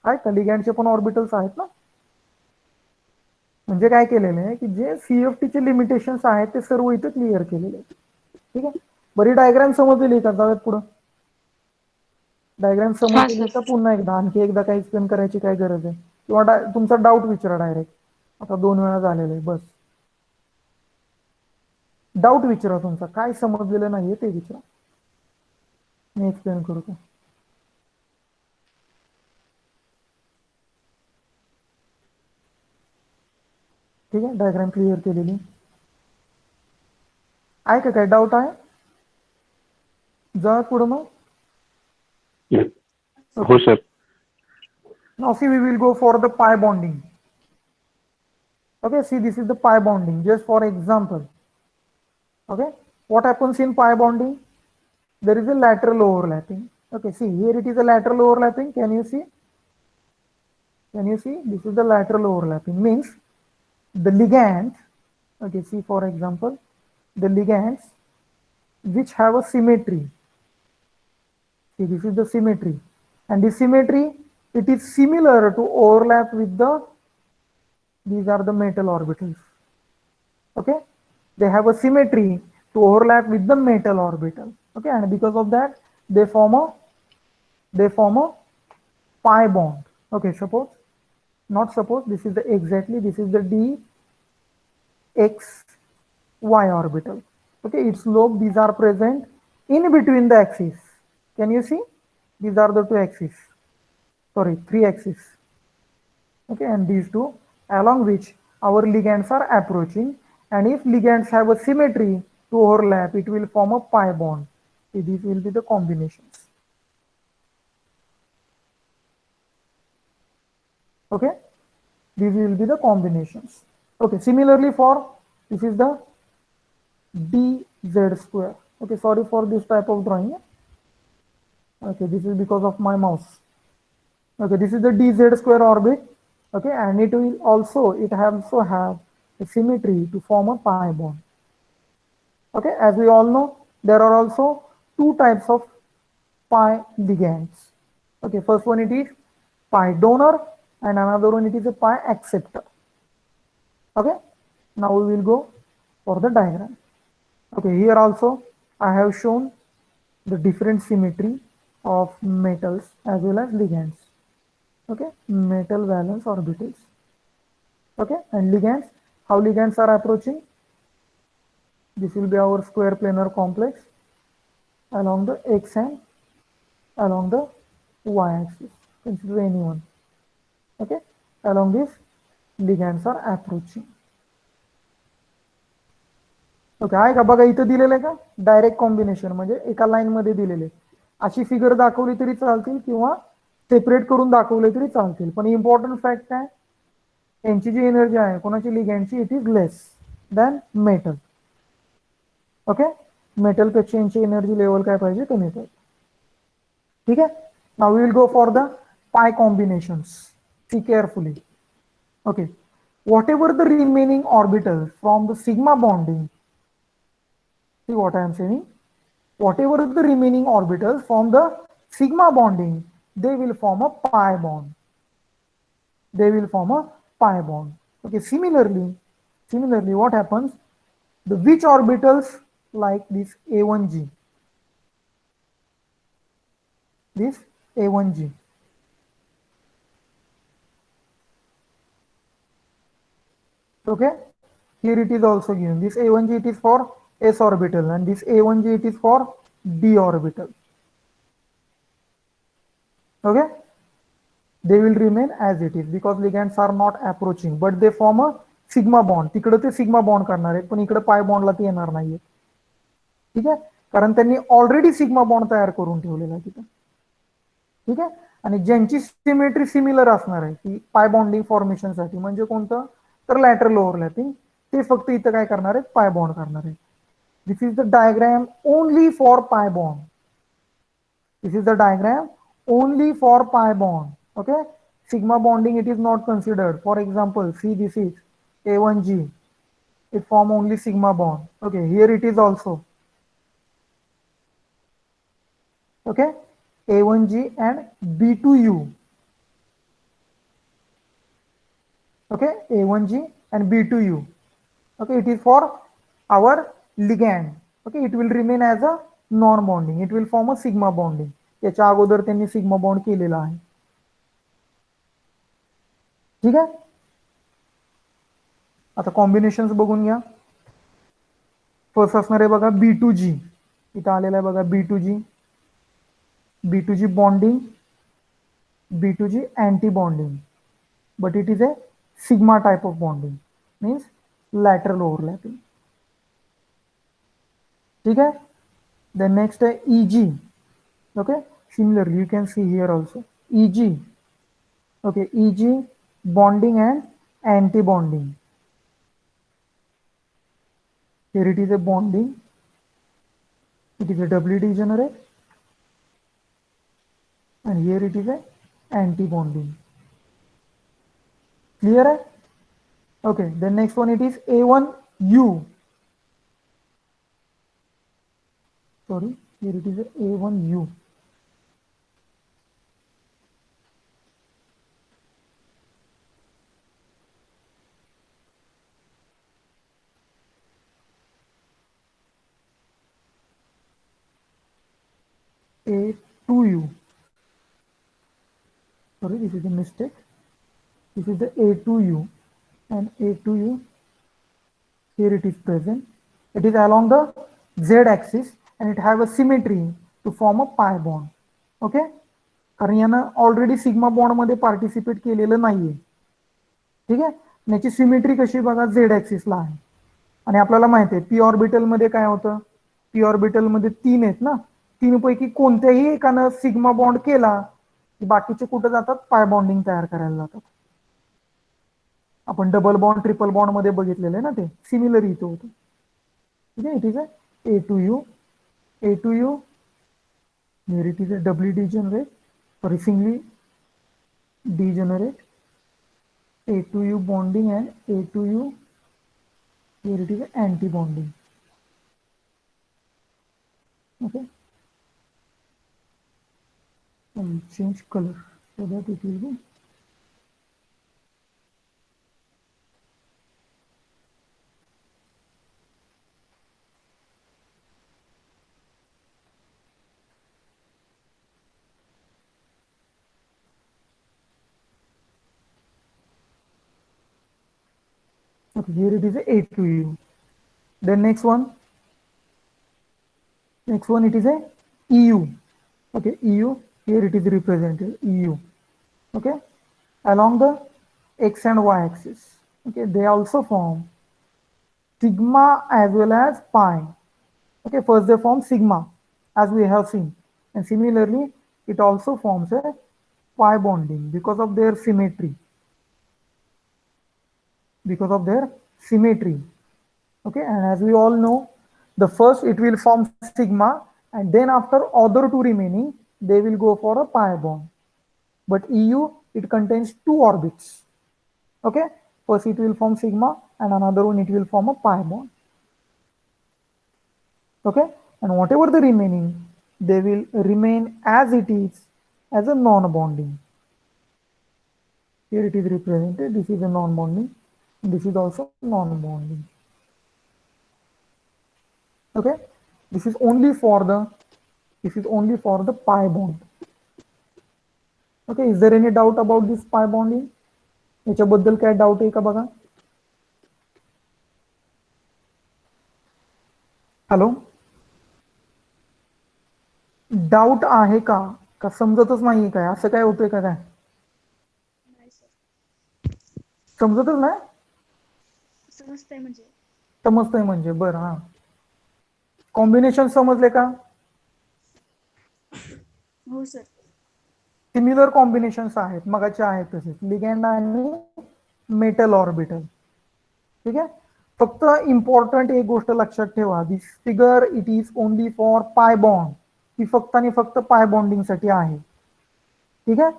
आहे का लिगँडचे पण ऑर्बिटल्स आहेत ना. म्हणजे काय केलेलं आहे की जे सीएफटीचे लिमिटेशन्स आहेत ते सर्व इथे क्लिअर केलेले आहेत. ठीक आहे. बरी डायग्राम समजलेली का. जाऊयात पुढं. डायग्राम समजलेली का पुन्हा एकदा आणखी एकदा काही एक्सप्लेन करायची काय गरज आहे. किंवा तुमचा डाऊट विचारा डायरेक्ट. आता 2 वेळा झालेलं आहे बस. डाऊट विचारा तुमचा. काय समजलेलं नाहीये ते विचारा. मी एक्सप्लेन करू का. ठीक आहे. डायग्राम क्लिअर केलेली आहे का. काय डाऊट आहे. जा पुढं मग. हो sir. Now see we will go for the pi bonding. Okay, see this is the pi bonding just for example. Okay, what happens in pi bonding? There is a lateral overlapping. Okay, see here it is a lateral overlapping. Can you see? Can you see? This is the lateral overlapping. Means the ligands. Okay, see for example, the ligands which have a symmetry. See, this is the symmetry, and this symmetry it is similar to overlap with the. These are the metal orbitals. Okay, they have a symmetry to overlap with the metal orbital. Okay, and because of that they form a pi bond. Okay, suppose not suppose this is the exactly this is the d x y orbital. Okay, its lobe these are present in between the axes. Can you see? These are the 2 axes. Sorry, 3 axes. Okay, and these 2 along which our ligands are approaching, and if ligands have a symmetry to overlap it will form a pi bond. So these will be the combinations. Okay, these will be the combinations. Okay, similarly for this is the dz square. Okay, sorry for this type of drawing. Okay, this is because of my mouse. Okay, this is the dz square orbit. Okay, and it will also have a symmetry to form a pi bond. Okay, as we all know, there are also two types of pi ligands. Okay, first one it is pi donor and another one it is a pi acceptor. Okay, now we will go for the diagram. Okay, here also I have shown the different symmetry of metals as well as ligands. Okay, metal valence orbitals. Okay, and ligands, how ligands are approaching? This will be our square planar complex along the x and along the y axis. Consider any one. Okay, along this ligands are approaching. Okay, आहे का बघा इथं दिलेलं आहे का डायरेक्ट कॉम्बिनेशन म्हणजे एका लाईन मध्ये दिलेले अशी फिगर दाखवली तरी चालतील किंवा सेपरेट करून दाखवले तरी चालतील पण इम्पॉर्टंट फॅक्ट काय यांची जी एनर्जी आहे कोणाची लिगँडची it is less than metal. Okay, metal पेक्षा यांची एनर्जी लेवल काय पाहिजे कमी पाहिजे. ठीक आहे, now we will go for the pi combinations. See carefully. Okay, whatever the remaining orbitals from the sigma bonding, see what I am saying, whatever the remaining orbitals from the sigma bonding, they will form a pi bond. They will form a pi bond. Okay, similarly what happens, the which orbitals like this A1G, this A1G, okay, here it is also given, this A1G it is for s orbital and this A1G it is for d orbital. Okay, they will remain as it is because ligands are not approaching but they form a sigma bond. तिकडे ते सिग्मा बॉन्ड करणार आहेत पण इकडे पाय बॉन्डला ते येणार नाहीये. ठीक आहे, कारण त्यांनी ऑलरेडी सिग्मा बॉन्ड तयार करून ठेवलेला आहे तिथे. ठीक आहे, आणि ज्यांची सिमेट्री सिमिलर असणार आहे की पाय बॉन्डिंग फॉर्मेशन साठी म्हणजे कोणतं तर लॅटरल ओव्हरलॅपिंग, ते फक्त इथं काय करणार आहेत पाय बॉन्ड करणार आहेत. This is the diagram only for pi bond. This is the diagram only for pi bond. Okay, sigma bonding it is not considered. For example, see this is A1G. It form only sigma bond. Okay, here it is also. Okay, A1G and B2U. Okay, A1G and B2U. Okay, it is for our ligand. Okay, it will remain as a non bonding, it will form a sigma bonding. याच्या अगोदर त्यांनी सिग्मा बॉन्ड केलेला आहे. ठीक आहे, आता कॉम्बिनेशन्स बघून घ्या. फर्स्ट असणार आहे बघा B2G, इथं आलेला आहे बघा B2G, B2G bonding, B2G anti bonding, but it is a sigma type of bonding, means lateral overlapping. ठीक है, then next है EG. Okay, similarly you can see here also EG. Okay, EG bonding and anti-bonding. Here it is a bonding, it is a doubly degenerate, and here it is a anti-bonding. Clear है? Okay, then next one it is A1U. Sorry, here it is a A1U. A2U. Sorry, this is a mistake. This is the A2U and A2U. Here it is present. It is along the Z axis and it have a symmetry to form a pi bond. Okay, कारण यानं ऑलरेडी सिग्मा बॉन्ड मध्ये पार्टिसिपेट केलेलं नाहीये. ठीक आहे, याची सिमेट्री कशी बघा झेड ऍक्सिसला आहे आणि आपल्याला माहिती आहे पी ऑर्बिटल मध्ये काय होतं, पी ऑर्बिटल मध्ये 3 आहेत ना, 3 पैकी कोणत्याही एकानं सिग्मा बॉन्ड केला की बाकीचे कुठे जातात पाय बॉन्डिंग तयार करायला जातात. आपण डबल बॉन्ड ट्रिपल बॉन्ड मध्ये बघितलेलं आहे ना, ते सिमिलर इथं होतं. ठीक आहे, ठीक आहे, A2U, A2U, here it is a doubly degenerate, sorry, singly degenerate, A2U bonding and A2U Here it is anti-bonding. Okay. I will change color so that it will be okay. Here it is a A2U. Then next one it is a EU. Okay, EU, here it is represented EU. Okay, along the x and y axis. Okay, they also form sigma as well as pi. Okay, first they form sigma as we have seen, and similarly it also forms a pi bonding because of their symmetry. Okay, and as we all know, the first it will form sigma, and then after other two remaining they will go for a pi bond. But EU, it contains two orbits. Okay, first it will form sigma, and another one it will form a pi bond. Okay, and whatever the remaining, they will remain as it is as a non-bonding. Here it is represented. This is a non-bonding. This is also non-bonding. Okay, this is only for the pi bond. Okay, is there any doubt about this pi bonding? याच्याबद्दल काय डाऊट आहे का बघा? हॅलो, डाऊट आहे का? का समजतच नाहीये काय? असं काय होतंय का काय? समजतच नाही? समजतंय म्हणजे बरं. हा, कॉम्बिनेशन समजले का? हो सर. सिमिलर कॉम्बिनेशन्स आहेत, मगाचे आहेत तसेच, लिगँड आणि मेटल ऑर्बिटल. ठीक आहे, फक्त इम्पॉर्टंट एक गोष्ट लक्षात ठेवा, this figure it is only for pi bond. ही फक्त आणि फक्त पाय बॉन्डिंग साठी आहे. ठीक आहे,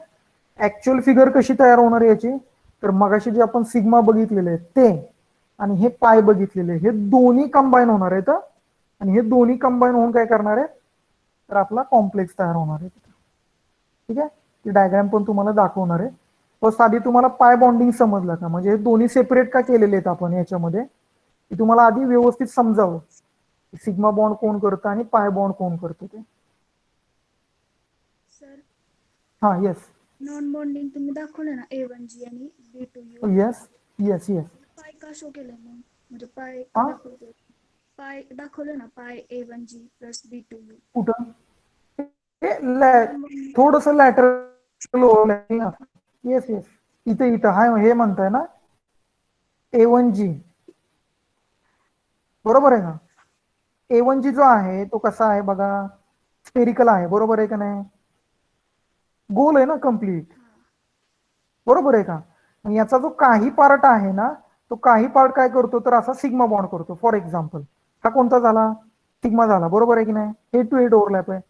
ऍक्च्युअल फिगर कशी तयार होणार याची, तर मगाशी जे आपण सिग्मा बघितलेले ते आणि हे पाय बघितलेले, हे दोन्ही कंबाईन होणार आहेत, आणि हे दोन्ही कंबाईन होऊन काय करणार आहे, तर आपला कॉम्प्लेक्स तयार होणार आहे. ठीक आहे, ती डायग्राम पण तुम्हाला दाखवणार आहे. फर्स्ट आधी तुम्हाला पाय बॉन्डिंग समजलं का, म्हणजे हे दोन्ही सेपरेट का केलेले आहेत आपण याच्यामध्ये, की तुम्हाला आधी व्यवस्थित समजावं सिग्मा बॉन्ड कोण करतं आणि पाय बॉन्ड कोण करतं ते. सर, हा, येस. नॉन बॉन्डिंग तुम्ही दाखवलं ना A1G आणि B2U. Yes yes yes. पाय का शो केलं मग, म्हणजे पाय हा? दाखवतो, पाय दाखवलं ना, पाय A1G प्लस B2U. कुठं? थोडस लॅटरल. येस येस, इथं हाय, हे म्हणताय ना A1G, बरोबर आहे ना? A1G जो आहे तो कसा आहे बघा, स्पेरिकल आहे, बरोबर आहे का नाही? गोल आहे ना कम्प्लीट, बरोबर आहे का? याचा जो काही पार्ट आहे ना, तो काही पार्ट काय करतो, तर असा सिग्मा बॉन्ड करतो. फॉर एक्झाम्पल हा कोणता झाला, सिग्मा झाला, बरोबर आहे की नाही? हेड टू हेड ओव्हरलॅप आहे,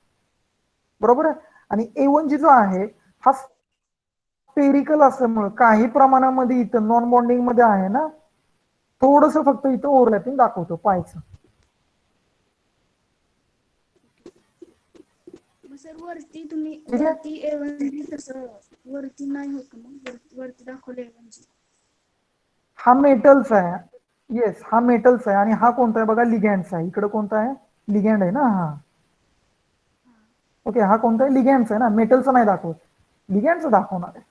बरोबर आहे. आणि A1G जो आहे हा स्पेरिकल असल्यामुळे काही प्रमाणामध्ये इथं नॉन बॉन्डिंग मध्ये आहे ना, थोडस फक्त इथं ओव्हरलॅपिंग दाखवतो पायचं. सर वरती तुम्ही वरती A1G तसं वरती नाही होत मग, वरती दाखवलं A1G. हा मेटलचा आहे. येस, हा मेटलचा आहे. आणि हा कोणता आहे बघा, लिगँडचा आहे. इकडे कोणता आहे, लिगँड आहे ना हा. ओके, हा कोणता आहे, लिगँडचा आहे ना, मेटलचा नाही दाखवत, लिगँडचा दाखवणार आहे.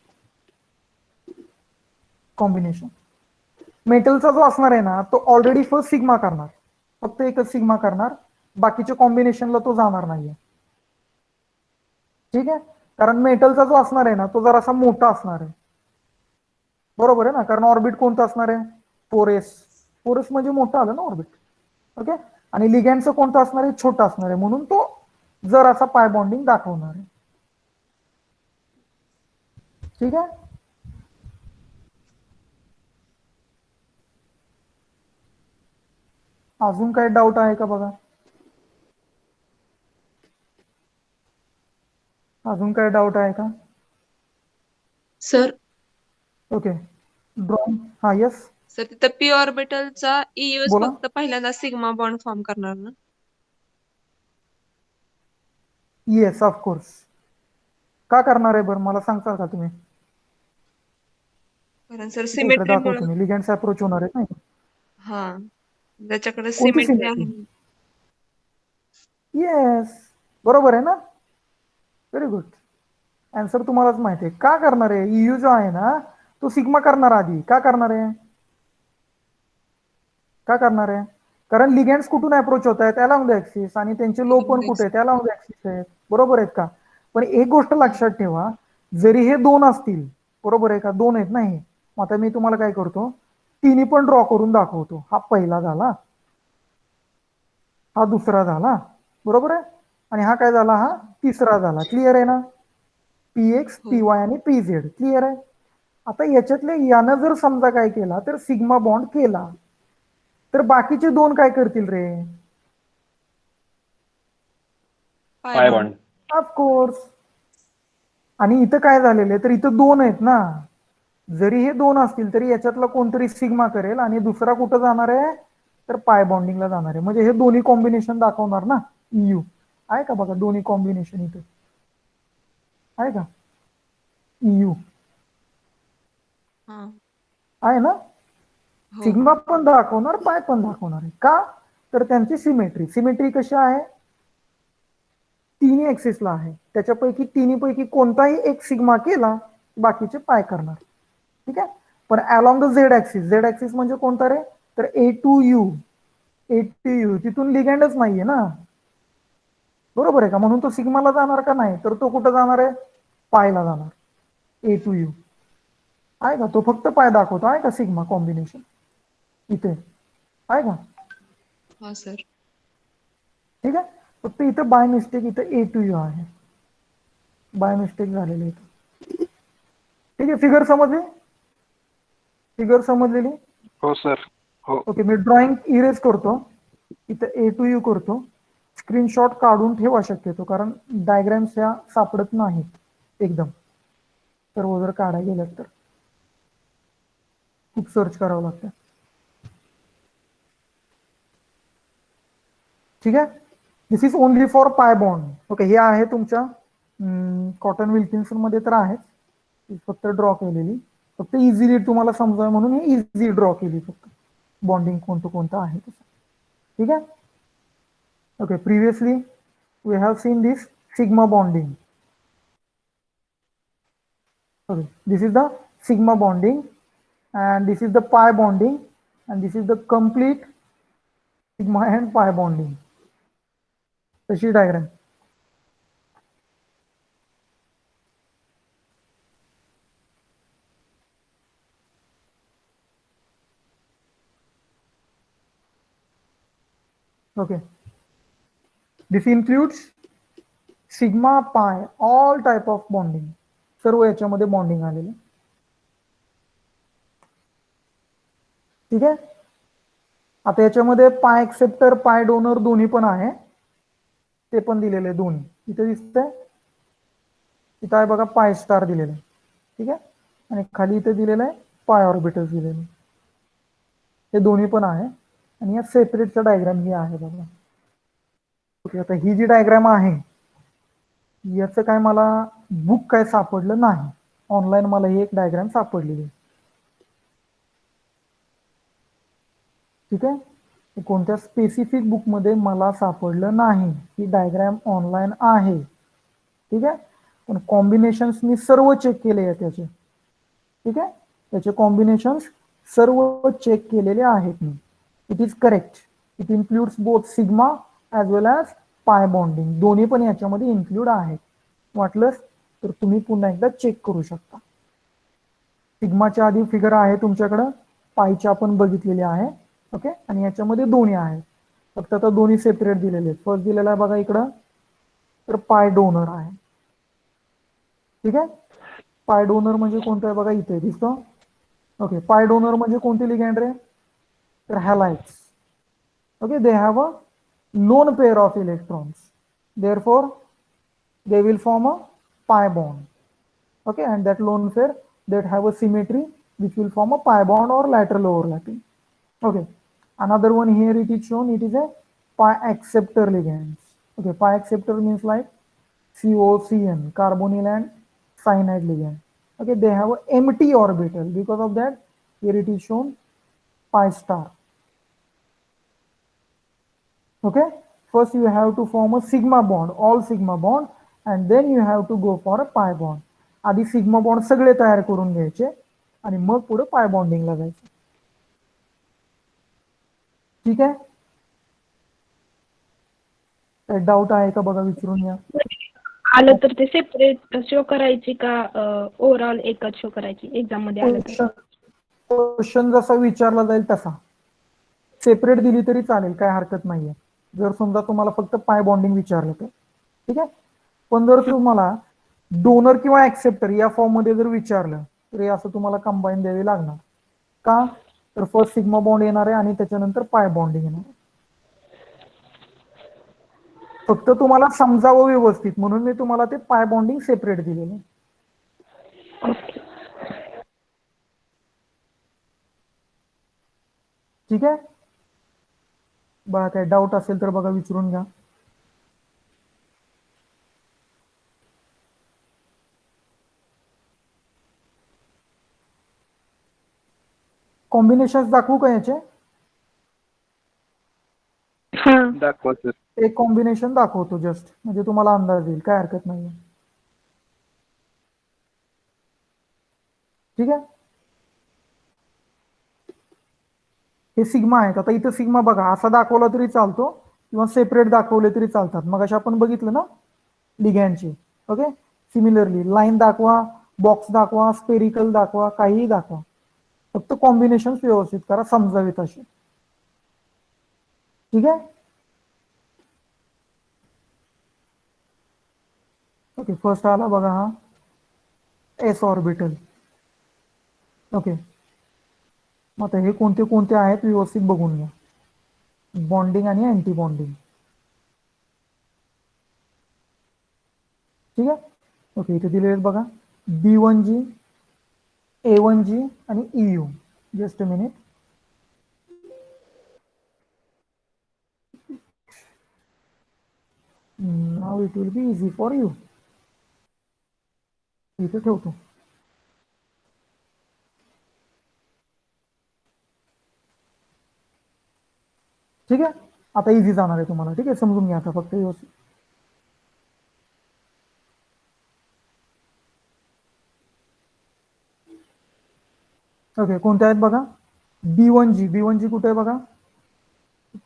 कॉम्बिनेशन मेटलचा जो असणार आहे ना, तो ऑलरेडी फर्स्ट सिग्मा करणार, फक्त एकच सिग्मा करणार, बाकीच्या कॉम्बिनेशनला तो जाणार नाहीये. ठीक आहे, कारण मेटलचा जो असणार आहे ना, तो जरासा मोठा असणार आहे, बरोबर आहे ना, कारण ऑर्बिट कोणतं असणार आहे, 4s. 4s म्हणजे मोठं आलं ना ऑर्बिट. ओके, आणि लिगँडचं कोणतं असणार आहे, छोटं असणार आहे, म्हणून तो जरासा पाय बॉन्डिंग दाखवणार आहे. ठीक आहे, अजून काय डाऊट आहे का बघा, अजून काय डाऊट आहे का? Sir, okay, drawing. हा, येस. सर तिथं पी ऑर्बिटलचा ईयूच बोला. फक्त पहिल्यांदा सिग्मा बॉन्ड फॉर्म करणार ना? Yes of course. का करणार आहे बरं मला सांगता का तुम्ही? कारण सर इकडे सिमेट्री दाखवतो मी. लिगँड्स अप्रोच होणार आहेत नाही. हा त्याच्याकडे कोणती सिमेट्री आहे. सिमेट्री? येस, बरोबर आहे ना. Very good. आन्सर तुम्हालाच माहिती आहे. का करणार आहे? ईयू जो आहे ना तो सिग्मा करणार आधी. का करणार आहे? का करणार आहे? कारण लिगँड्स कुठून अप्रोच होत आहेत? अलाउंग द ऍक्सिस, आणि त्यांचे लो पण कुठे आहेत? अलाउंग द ऍक्सिस आहेत. बरोबर आहेत का? पण एक गोष्ट लक्षात ठेवा, जरी हे दोन असतील, बरोबर आहे का, दोन आहेत नाही, आता मी तुम्हाला काय करतो, तिन्ही पण ड्रॉ करून दाखवतो. हा पहिला झाला, हा दुसरा झाला, बरोबर आहे, आणि हा काय झाला, हा तिसरा झाला. क्लिअर आहे ना? पी एक्स, पी वाय आणि पी झेड. क्लिअर आहे? आता याच्यातले यानं जर समजा काय केला तर सिग्मा बॉन्ड केला, तर बाकीचे दोन काय करतील रे? Pi bond. ऑफकोर्स. आणि इथं काय झालेलं आहे, तर इथं दोन आहेत ना, जरी हे दोन असतील तरी याच्यातला कोणतरी सिग्मा करेल आणि दुसरा कुठं जाणार आहे, तर पाय बॉन्डिंगला जाणार आहे. म्हणजे हे दोन्ही कॉम्बिनेशन दाखवणार ना. ईयू आहे का बघा, दोन्ही कॉम्बिनेशन इथे आहे का? ईयू आहे ना. सिग्मा पण दाखवणार, पाय पण दाखवणार आहे. का? तर त्यांची सिमेट्री कशी आहे? तिन्ही ऍक्सिसला आहे. त्याच्यापैकी तिन्हीपैकी कोणताही एक सिग्मा केला बाकीचे पाय करणार. ठीक आहे. पण अलॉंग द झेड ऍक्सिस म्हणजे कोणता रे? तर ए टू यू तिथून लिगँडच नाहीये ना, बरोबर आहे का? म्हणून तो सिग्माला जाणार का नाही, तर तो कुठं जाणार आहे? पायला जाणार. ए टू यू आहे का? तो फक्त पाय दाखवतो आहे का? सिग्मा कॉम्बिनेशन इथे आहे का? हा सर. ठीक आहे. फक्त इथं बाय मिस्टेक इथं ए टू यू आहे, बाय मिस्टेक झालेली इथं. ठीक आहे. फिगर समजली? फिगर समजलेली? हो सर. हो. ओके. मी ड्रॉइंग इरेज करतो, इथं ए टू यू करतो. स्क्रीनशॉट काढून ठेवा शक्यतो, कारण डायग्रॅम्स ह्या सापडत नाहीत एकदम, सर्व जर काढायला गेलं तर खूप सर्च करावं लागतं. ठीक आहे. दिस is only for pi bond. Okay. हे आहे तुमच्या कॉटन विल्किन्सन मध्ये तर आहेच, फक्त ड्रॉ केलेली, फक्त इझिली तुम्हाला समजावं म्हणून हे इझी ड्रॉ केली फक्त, बॉन्डिंग कोणतं कोणतं आहे तसं. ठीक आहे. Okay. Previously we have seen this sigma bonding. Okay, this is the sigma bonding and this is the pi bonding and this is the complete sigma and pi bonding. Tशी diagram. Okay, this includes sigma, pi, all type of bonding. सर्व याच्यामध्ये बॉन्डिंग आलेलं. ठीक आहे. आता याच्यामध्ये पाय एक्सेप्टर, पाय डोनर दोन्ही पण आहे, ते पण दिलेले दोन्ही इथे दिसतंय. इथं आहे बघा पाय स्टार दिलेलं आहे. ठीक आहे. आणि खाली इथे दिलेलं आहे पाय ऑर्बिटल दिलेलं, हे दोन्ही पण आहे. आणि या सेपरेटचा डायग्राम ही आहे बघा. ओके. आता ही जी डायग्राम आहे याचं काय मला बुक काय सापडलं नाही, ऑनलाईन मला ही एक डायग्राम सापडलेली. ठीक आहे. कोणत्या स्पेसिफिक बुकमध्ये मला सापडलं नाही, ही डायग्राम ऑनलाईन आहे. ठीक आहे. पण कॉम्बिनेशन्स मी सर्व चेक केले आहे त्याचे. ठीक आहे. त्याचे कॉम्बिनेशन्स सर्व चेक केलेले आहेत मी. It is correct. It includes both sigma as well as pi bonding, दोन्ही पण याच्यामध्ये इन्क्लूड आहेत. वाटलंच तर तुम्ही पुन्हा एकदा चेक करू शकता. सिग्माच्या आधी फिगर आहे तुमच्याकडं, पायच्या आपण बघितलेली आहे. ओके. आणि याच्यामध्ये दोन्ही आहेत, फक्त आता दोन्ही सेपरेट दिलेले आहेत. फर्स्ट दिलेला आहे बघा इकडं, तर पाय डोनर आहे. ठीक आहे. पाय डोनर म्हणजे कोणतं आहे बघा, इथे दिसतो. ओके. पाय डोनर म्हणजे कोणते लिगँड रे, तर halides. Okay. They have a lone pair of electrons, therefore they will form a pi bond. Okay. And that lone pair that have a symmetry which will form a pi bond or lateral overlapping. Okay, another one here it is shown, it is a pi acceptor ligands. Okay, pi acceptor means like COCN, carbonyl and cyanide ligand. Okay, they have an empty orbital. Because of that, here it is shown pi star. Okay, first you have to form a sigma bond, all sigma bond, and then you have to go for a pi bond. आधी सिग्मा बॉन्ड सगळे तयार करून घ्यायचे आणि मग पुढे पाय बॉन्डिंगला जायचं. ठीक आहे, काही डाऊट आहे का बघा, विचारून घ्या. आलं तर ते सेपरेट शो करायची का ओव्हरऑल एकच शो करायची एक्झाम मध्ये आलं तर? क्वेश्चन जसा विचारला जाईल तसा सेपरेट दिली तरी चालेल, काय हरकत नाहीये. जर समजा तुम्हाला फक्त पाय बॉन्डिंग विचारलं तर ठीक आहे. पण जर तुम्हाला डोनर किंवा ऍक्सेप्टर या फॉर्म मध्ये जर विचारलं तर असं तुम्हाला कंबाईन द्यावी लागणार. का तर फर्स्ट सिग्मा बॉन्ड येणार आहे आणि त्याच्यानंतर पाय बॉन्डिंग येणार आहे. फक्त तुम्हाला समजावं व्यवस्थित म्हणून मी तुम्हाला ते पाय बॉन्डिंग सेपरेट दिलेलं. ठीक आहे, बघा काय डाऊट असेल तर बघा विचारून घ्या. कॉम्बिनेशन दाखवू का याचे? दाखवा सर. एक कॉम्बिनेशन दाखवतो जस्ट, म्हणजे तुम्हाला अंदाज येईल, काय हरकत नाही. ठीक आहे, हे सिग्मा आहेत. आता इथं सिग्मा बघा असा दाखवला तरी चालतो किंवा सेपरेट दाखवले तरी चालतात. मग अशा आपण बघितलं ना लिगॅंडचे. ओके, सिमिलरली लाईन दाखवा, बॉक्स दाखवा, स्पेरिकल दाखवा, काहीही दाखवा, फक्त कॉम्बिनेशन व्यवस्थित करा, समजावीत असे. ठीक आहे, ओके. फर्स्ट आला बघा हा एस ऑर्बिटल. ओके, मग आता हे कोणते कोणते आहेत व्यवस्थित बघून घ्या. बॉन्डिंग आणि अँटी बॉन्डिंग. ठीक आहे, ओके. इथे दिलेले बघा B1G, A1G आणि EU. Just a minute. Now it will be easy for you. इथे ठेवतो. ठीक आहे, आता इझी जाणार आहे तुम्हाला. ठीक आहे, समजून घ्या आता फक्त व्यवस्थित. ओके, कोणत्या आहेत बघा. B1G. B1G कुठे आहे बघा,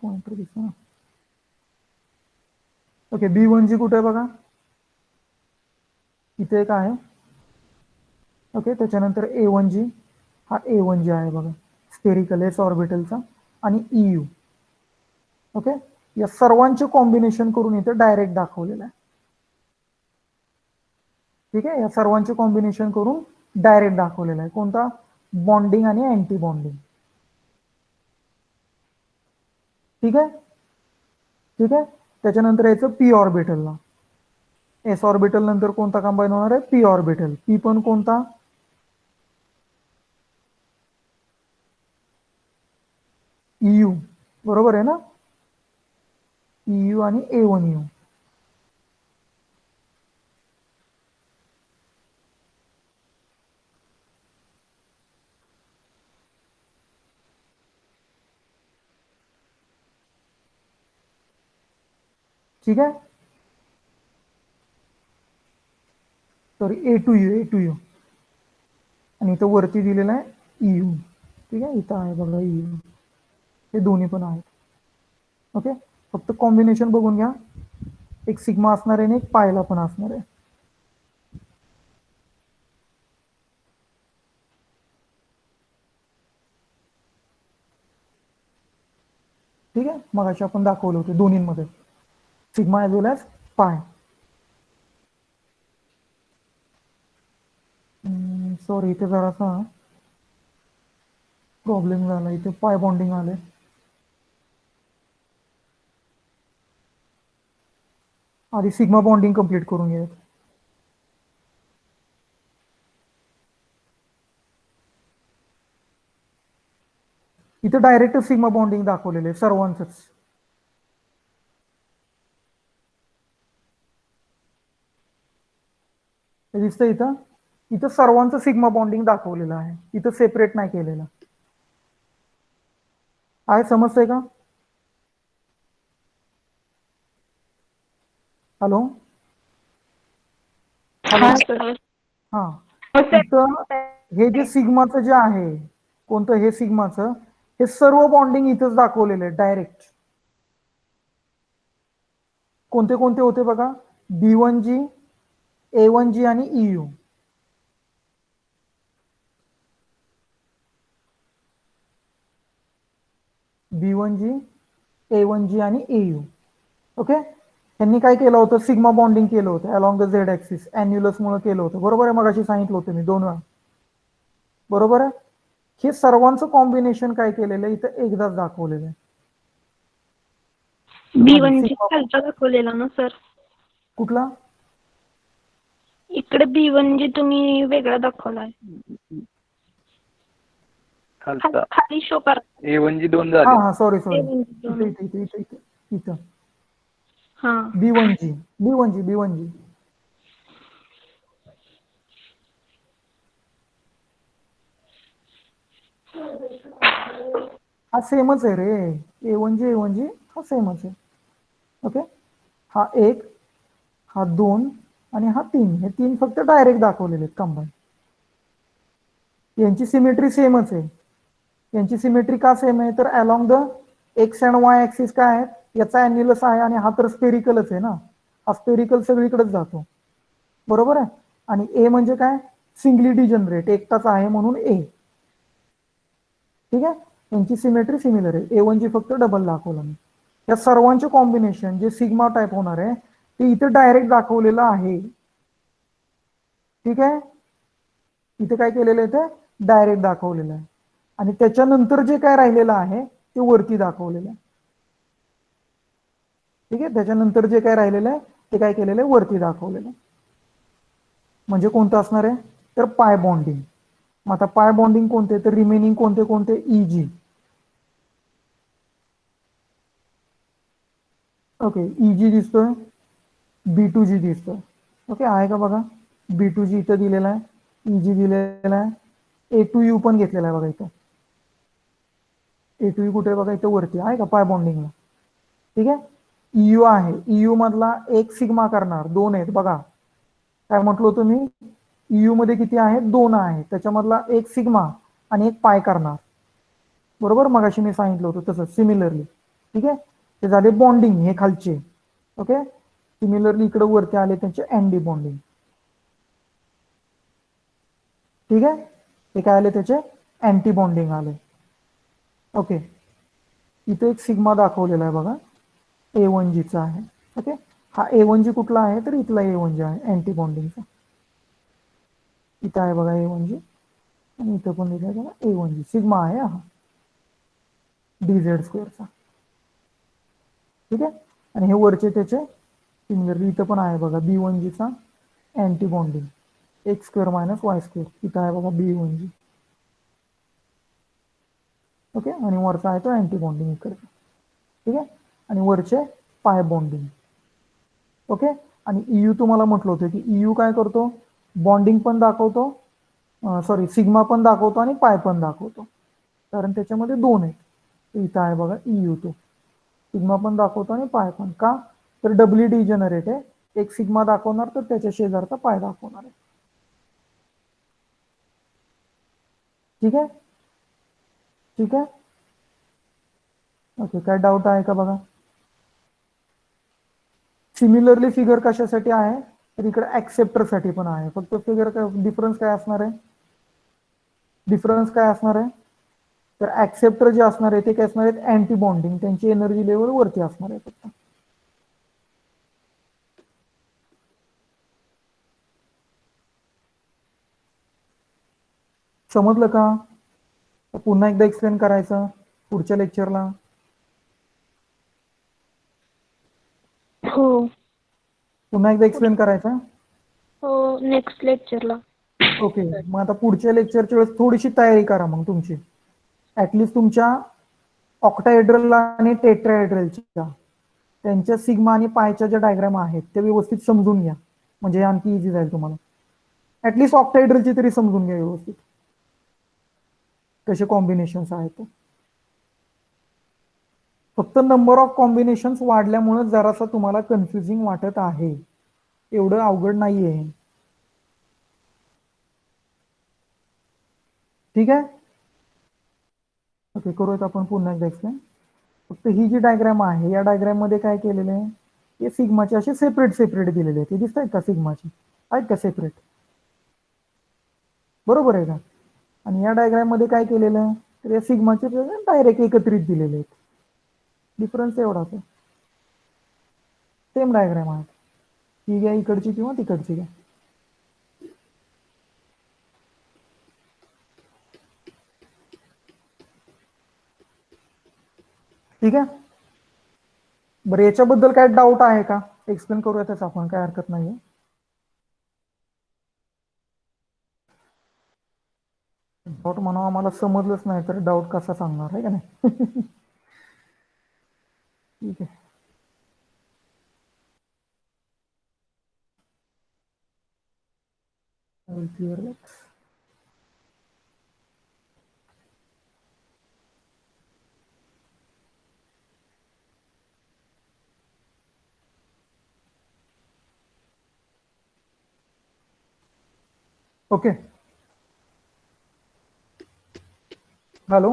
पॉइंटर दिसतो. ओके, B1G कुठे आहे बघा, इथे एक आहे. ओके, त्याच्यानंतर A1G, हा A1G आहे बघा, स्पेरिकल एस ऑर्बिटलचा. आणि EU. ओके, या सर्वांचे कॉम्बिनेशन करून इथे डायरेक्ट दाखवलेलं आहे. ठीक आहे, या सर्वांचे कॉम्बिनेशन करून डायरेक्ट दाखवलेलं आहे. कोणता? बॉन्डिंग आणि अँटी बॉन्डिंग. ठीक आहे, ठीक आहे. त्याच्यानंतर याचं पी ऑर्बिटलला, एस ऑर्बिटल नंतर कोणता कंबाईन होणार आहे? P orbital. पी पण कोणता? EU. बरोबर आहे ना, EU आणि A1U. ठीक आहे, सॉरी A2U. आणि इथं वरती दिलेलं आहे EU. ठीक आहे, इथं आहे बघा EU. हे दोन्ही पण आहेत. ओके, फक्त कॉम्बिनेशन बघून घ्या. एक सिग्मा असणार आहे आणि एक पायला पण असणार आहे. ठीक आहे, मग अशी आपण दाखवलं होतं दोन्हीमध्ये, सिग्मा ॲज वेल ॲज पाय. सॉरी, इथे जरासा प्रॉब्लेम झाला. इथे पाय बॉन्डिंग आले. आधी सिग्मा बॉन्डिंग कंप्लीट करून घ्या. इथं डायरेक्ट सिग्मा बॉन्डिंग दाखवलेलं आहे सर्वांचंच. दिसतं इथं, इथं सर्वांचं सिग्मा बॉन्डिंग दाखवलेलं आहे, इथं सेपरेट नाही केलेलं आहे. समजतंय का? Hello hello. हा, इथं हे जे सिग्माचं जे आहे, कोणतं हे सिग्माचं, हे सर्व बॉन्डिंग इथंच दाखवलेलं आहे डायरेक्ट. कोणते कोणते होते बघा, B1G, A1G आणि EU. B1G, A1G आणि EU. ओके, त्यांनी काय केलं होतं, सिग्मा बॉन्डिंग केलं होतं अलॉंग द झेड ऍक्सिस, एन्युलस मुळे केलं होतं. बरोबर आहे, मगाशी सांगितलं होतं मी 2 वेळा. बरोबर आहे. हे सर्वांचं कॉम्बिनेशन काय केलेलं आहे इथं एकदाच दाखवलेलं आहे. B1G खालचा दाखवलेला ना सर? कुठला? इकडे B1G तुम्ही वेगळा दाखवलाय. खाली शो करा. A1G 2 झाले. हा सॉरी A1G इथं हा B1G. हा सेमच आहे रे, A1G हा सेमच आहे. ओके, हा 1, हा 2 आणि हा 3, हे 3 फक्त डायरेक्ट दाखवलेले आहेत कंबाईन. यांची सिमेट्री सेमच आहे. यांची सिमेट्री का सेम आहे, तर along the x and y axis काय आहे, याचा एन्युलस आहे आणि हा तर स्पेरिकलच आहे ना, हा स्पेरिकल सगळीकडेच जातो. बरोबर आहे. आणि ए म्हणजे काय, सिंगली डिजनरेट, एकटाच आहे म्हणून ए. ठीक आहे, यांची सिमेट्री सिमिलर आहे. A1G फक्त डबल दाखवलं मी. या सर्वांचे कॉम्बिनेशन जे सिग्मा टाइप होणार आहे ते इथे डायरेक्ट दाखवलेलं आहे. ठीक आहे, इथे काय केलेलं आहे ते डायरेक्ट दाखवलेलं आहे आणि त्याच्यानंतर जे काय राहिलेलं आहे ते वरती दाखवलेलं आहे. ठीक आहे, त्याच्यानंतर जे काय राहिलेलं आहे ते काय केलेलं आहे, वरती दाखवलेलं आहे. म्हणजे कोणतं असणार आहे, तर पाय बॉन्डिंग. मग आता पाय बॉन्डिंग कोणते, तर रिमेनिंग कोणते कोणते, EG. ओके, EG दिसतोय, B2G दिसतोय. ओके, आहे का बघा, B2G इथं दिलेला आहे, EG दिलेला आहे, A2U पण घेतलेला आहे बघा इथं. A2U कुठे बघा, इथं वरती आहे का पाय बॉन्डिंगला. ठीक आहे, EU आहे, EU मधला एक सिग्मा करणार, 2 आहेत बघा. काय म्हटलं होतं मी, EU मध्ये किती आहेत, 2 आहेत, त्याच्यामधला एक सिग्मा आणि एक पाय करणार. बरोबर, मगाशी मी सांगितलं होतं तसं सिमिलरली. ठीक आहे, ते झाले बॉन्डिंग हे खालचे. ओके, सिमिलरली इकडे वरती आले त्यांचे अँटी बॉन्डिंग. ठीक आहे, ते काय आले त्याचे अँटी बॉन्डिंग आले. ओके, इथे एक सिग्मा दाखवलेला आहे बघा, A1G चा आहे. ओके, हा A1G कुठला आहे, तर इथला A1G आहे अँटी बॉन्डिंगचा. इथं आहे बघा A1G आणि इथं पण दिलं बघा A1G, सिग्मा आहे हा DZ2चा. ठीक आहे, आणि हे वरचे त्याचे सिमिलरली इथं पण आहे बघा B1G चा अँटी बॉन्डिंग, x² - y². इथं आहे बघा B1G. ओके, आणि वरचा आहे तो अँटी बॉन्डिंग इकडचा. ठीक आहे, आणि वरचे पाय बॉन्डिंग. ओके, आणि EU तुम्हाला म्हटलं होतं की EU काय करतो, बॉन्डिंग पण दाखवतो, सॉरी सिग्मा पण दाखवतो आणि पाय पण दाखवतो, कारण त्याच्यामध्ये 2 आहेत. इथं आहे बघा EU, तो सिग्मा पण दाखवतो आणि पाय पण. का, तर डबली डिजनरेट आहे, एक सिग्मा दाखवणार तर त्याच्या शेजारचा पाय दाखवणार आहे. ठीक आहे, ठीक आहे. ओके, काय डाऊट आहे का बघा. सिमिलरली फिगर कशासाठी आहे, तर इकडे ऍक्सेप्टर साठी पण आहे. फक्त फिगर डिफरन्स काय असणार आहे, डिफरन्स काय असणार आहे, तर ऍक्सेप्टर जे असणार आहे ते काय असणार आहेत, अँटी बॉन्डिंग, त्यांची एनर्जी लेवल वरती असणार आहे फक्त. समजलं का, पुन्हा एकदा एक्सप्लेन करायचं पुढच्या लेक्चरला. हो पुन्हा एकदा एक्सप्लेन करायचं. हो, नेक्स्ट लेक्चरला. ओके, मग आता पुढच्या लेक्चरच्या वेळेस थोडीशी तयारी करा मग तुमची. ऍटलिस्ट तुमच्या ऑक्टाहेड्रल आणि टेट्राहेड्रलच्या त्यांच्या सिग्मा आणि पायच्या ज्या डायग्राम आहेत ते व्यवस्थित समजून घ्या, म्हणजे आणखी इझी जाईल तुम्हाला. ऍटलिस्ट ऑक्टाहेड्रलची तरी समजून घ्या व्यवस्थित कसे कॉम्बिनेशन्स आहेत ते. फक्त नंबर ऑफ कॉम्बिनेशन्स वाढल्यामुळे जरासा तुम्हाला कन्फ्युजिंग वाटत आहे, एवढं अवघड नाहीये. ठीक आहे. ओके, करूयात आपण पुन्हा एकदा एक्सप्लेन. फक्त ही जी डायग्राम आहे या डायग्राम मध्ये काय केलेलं आहे, हे सिग्माचे असे सेपरेट दिलेले आहेत. ते दिसत आहेत का सिग्माचे, आहेत का सेपरेट, बरोबर आहे का? आणि या डायग्राम मध्ये काय केलेलं आहे, तर या सिग्माचे डायरेक्ट एकत्रित दिलेले आहेत. डिफरन्स एवढाच आहे. सेम डायग्राम आहे, ही घ्या इकडची किंवा तिकडची घ्या. ठीक आहे. बरं, याच्याबद्दल काय डाऊट आहे का? एक्सप्लेन करूया त्याच आपण, काय हरकत नाहीये. डाऊट म्हणा, आम्हाला समजलंच नाही तर डाऊट कसा सांगणार आहे का नाही. ठीक आहे. I will clear that. Okay. Hello.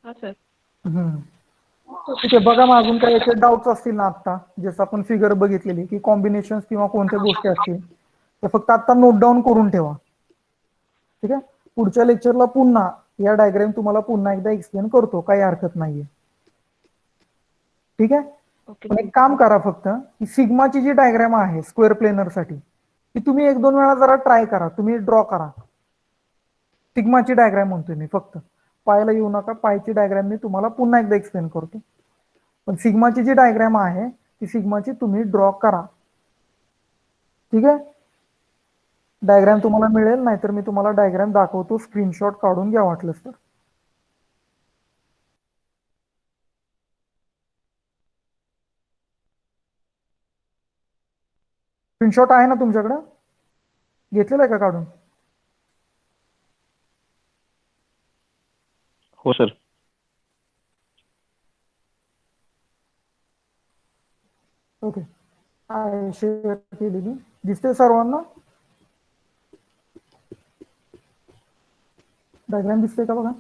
हा सर. ठीक आहे. बघा, मग अजून काही याचे डाऊट्स असतील ना आता, जसं आपण फिगर बघितलेली की कॉम्बिनेशन किंवा कोणत्या गोष्टी असतील ते फक्त आता नोट डाऊन करून ठेवा. ठीक आहे. पुढच्या लेक्चरला पुन्हा या डायग्राम तुम्हाला पुन्हा एकदा एक्सप्लेन करतो, काही हरकत नाहीये. ठीक आहे. पण एक काम करा, फक्त ही सिग्माची जी डायग्राम आहे स्क्वेअर प्लेनर साठी, ती तुम्ही 1-2 वेळा जरा ट्राय करा, तुम्ही ड्रॉ करा. सिग्माची डायग्राम म्हणतोय मी, फक्त पायला येऊ नका. पायची डायग्राम मी तुम्हाला पुन्हा एकदा एक्सप्लेन करतो, पण सिग्माची जी डायग्राम आहे ती सिग्माची तुम्ही ड्रॉ करा. ठीक आहे. डायग्राम तुम्हाला मिळेल, नाहीतर मी तुम्हाला डायग्राम दाखवतो, स्क्रीनशॉट काढून घ्या वाटलंच तर. स्क्रीनशॉट आहे ना तुमच्याकडे, घेतलेला आहे का काढून? हो सर. ओके, शेअर केलेली दिसते सर्वांना? डायग्राम दिसते का बघा,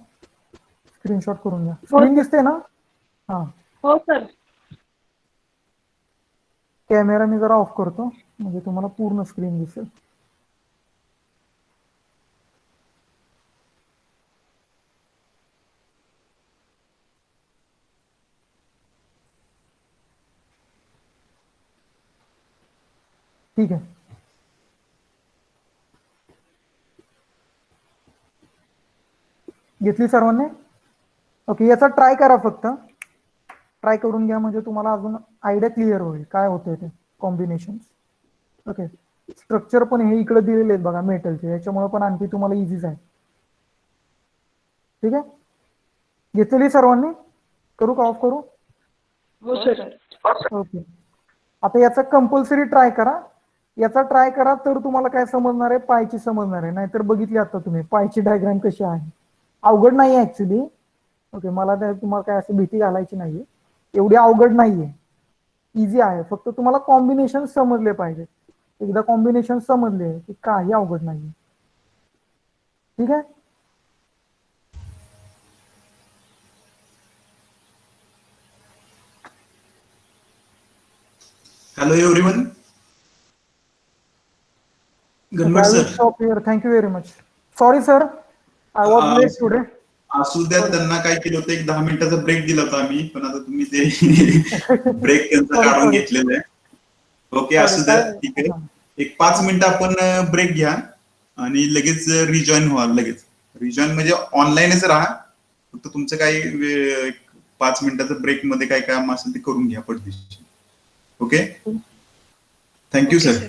स्क्रीनशॉट करून घ्या. स्क्रीन दिसते ना? हा, हो सर. कॅमेरा मी जरा ऑफ करतो म्हणजे तुम्हाला पूर्ण स्क्रीन दिसेल. ठीक आहे. घेतली सर्वांनी? ओके, याचा ट्राय करा, फक्त ट्राय करून घ्या म्हणजे तुम्हाला अजून आयडिया क्लिअर होईल काय होतंय ते कॉम्बिनेशन. ओके, स्ट्रक्चर पण हे इकडे दिलेले आहेत बघा मेटलचे, याच्यामुळे पण आणखी तुम्हाला इझीच आहे. ठीक आहे. घेतलेली सर्वांनी? करू का ऑफ करू? हो सर. ओके, आता याचा कंपल्सरी ट्राय करा. याचा ट्राय करा तर तुम्हाला काय समजणार आहे, पायची समजणार आहे. नाहीतर बघितली आता तुम्ही पायची डायग्राम कशी आहे, अवघड नाही आहे ऍक्च्युली. ओके, मला तुम्हाला काय असं भीती घालायची नाहीये, एवढी अवघड नाहीये, इझी आहे. फक्त तुम्हाला कॉम्बिनेशन समजले पाहिजे. एकदा कॉम्बिनेशन समजले की काही अवघड नाहीये. ठीक आहे. Hello everyone. Gunwar sir. Stop here. Thank you very much. Sorry sir, I was late today. असू द्या, त्यांना काय केलं होतं, एक 10 मिनिटाचा ब्रेक दिला होता आम्ही, पण आता तुम्ही ते ब्रेक त्यांचा काढून घेतलेला आहे. ओके, असू द्या, ठीक आहे. एक 5 मिनिटं आपण ब्रेक घ्या आणि लगेच रिजॉईन व्हा. लगेच रिजॉईन म्हणजे ऑनलाईनच राहा, फक्त तुमचं काही 5 मिनिटाचा ब्रेक मध्ये काय काम असेल ते करून घ्या पटदिशी. Okay, thank you sir.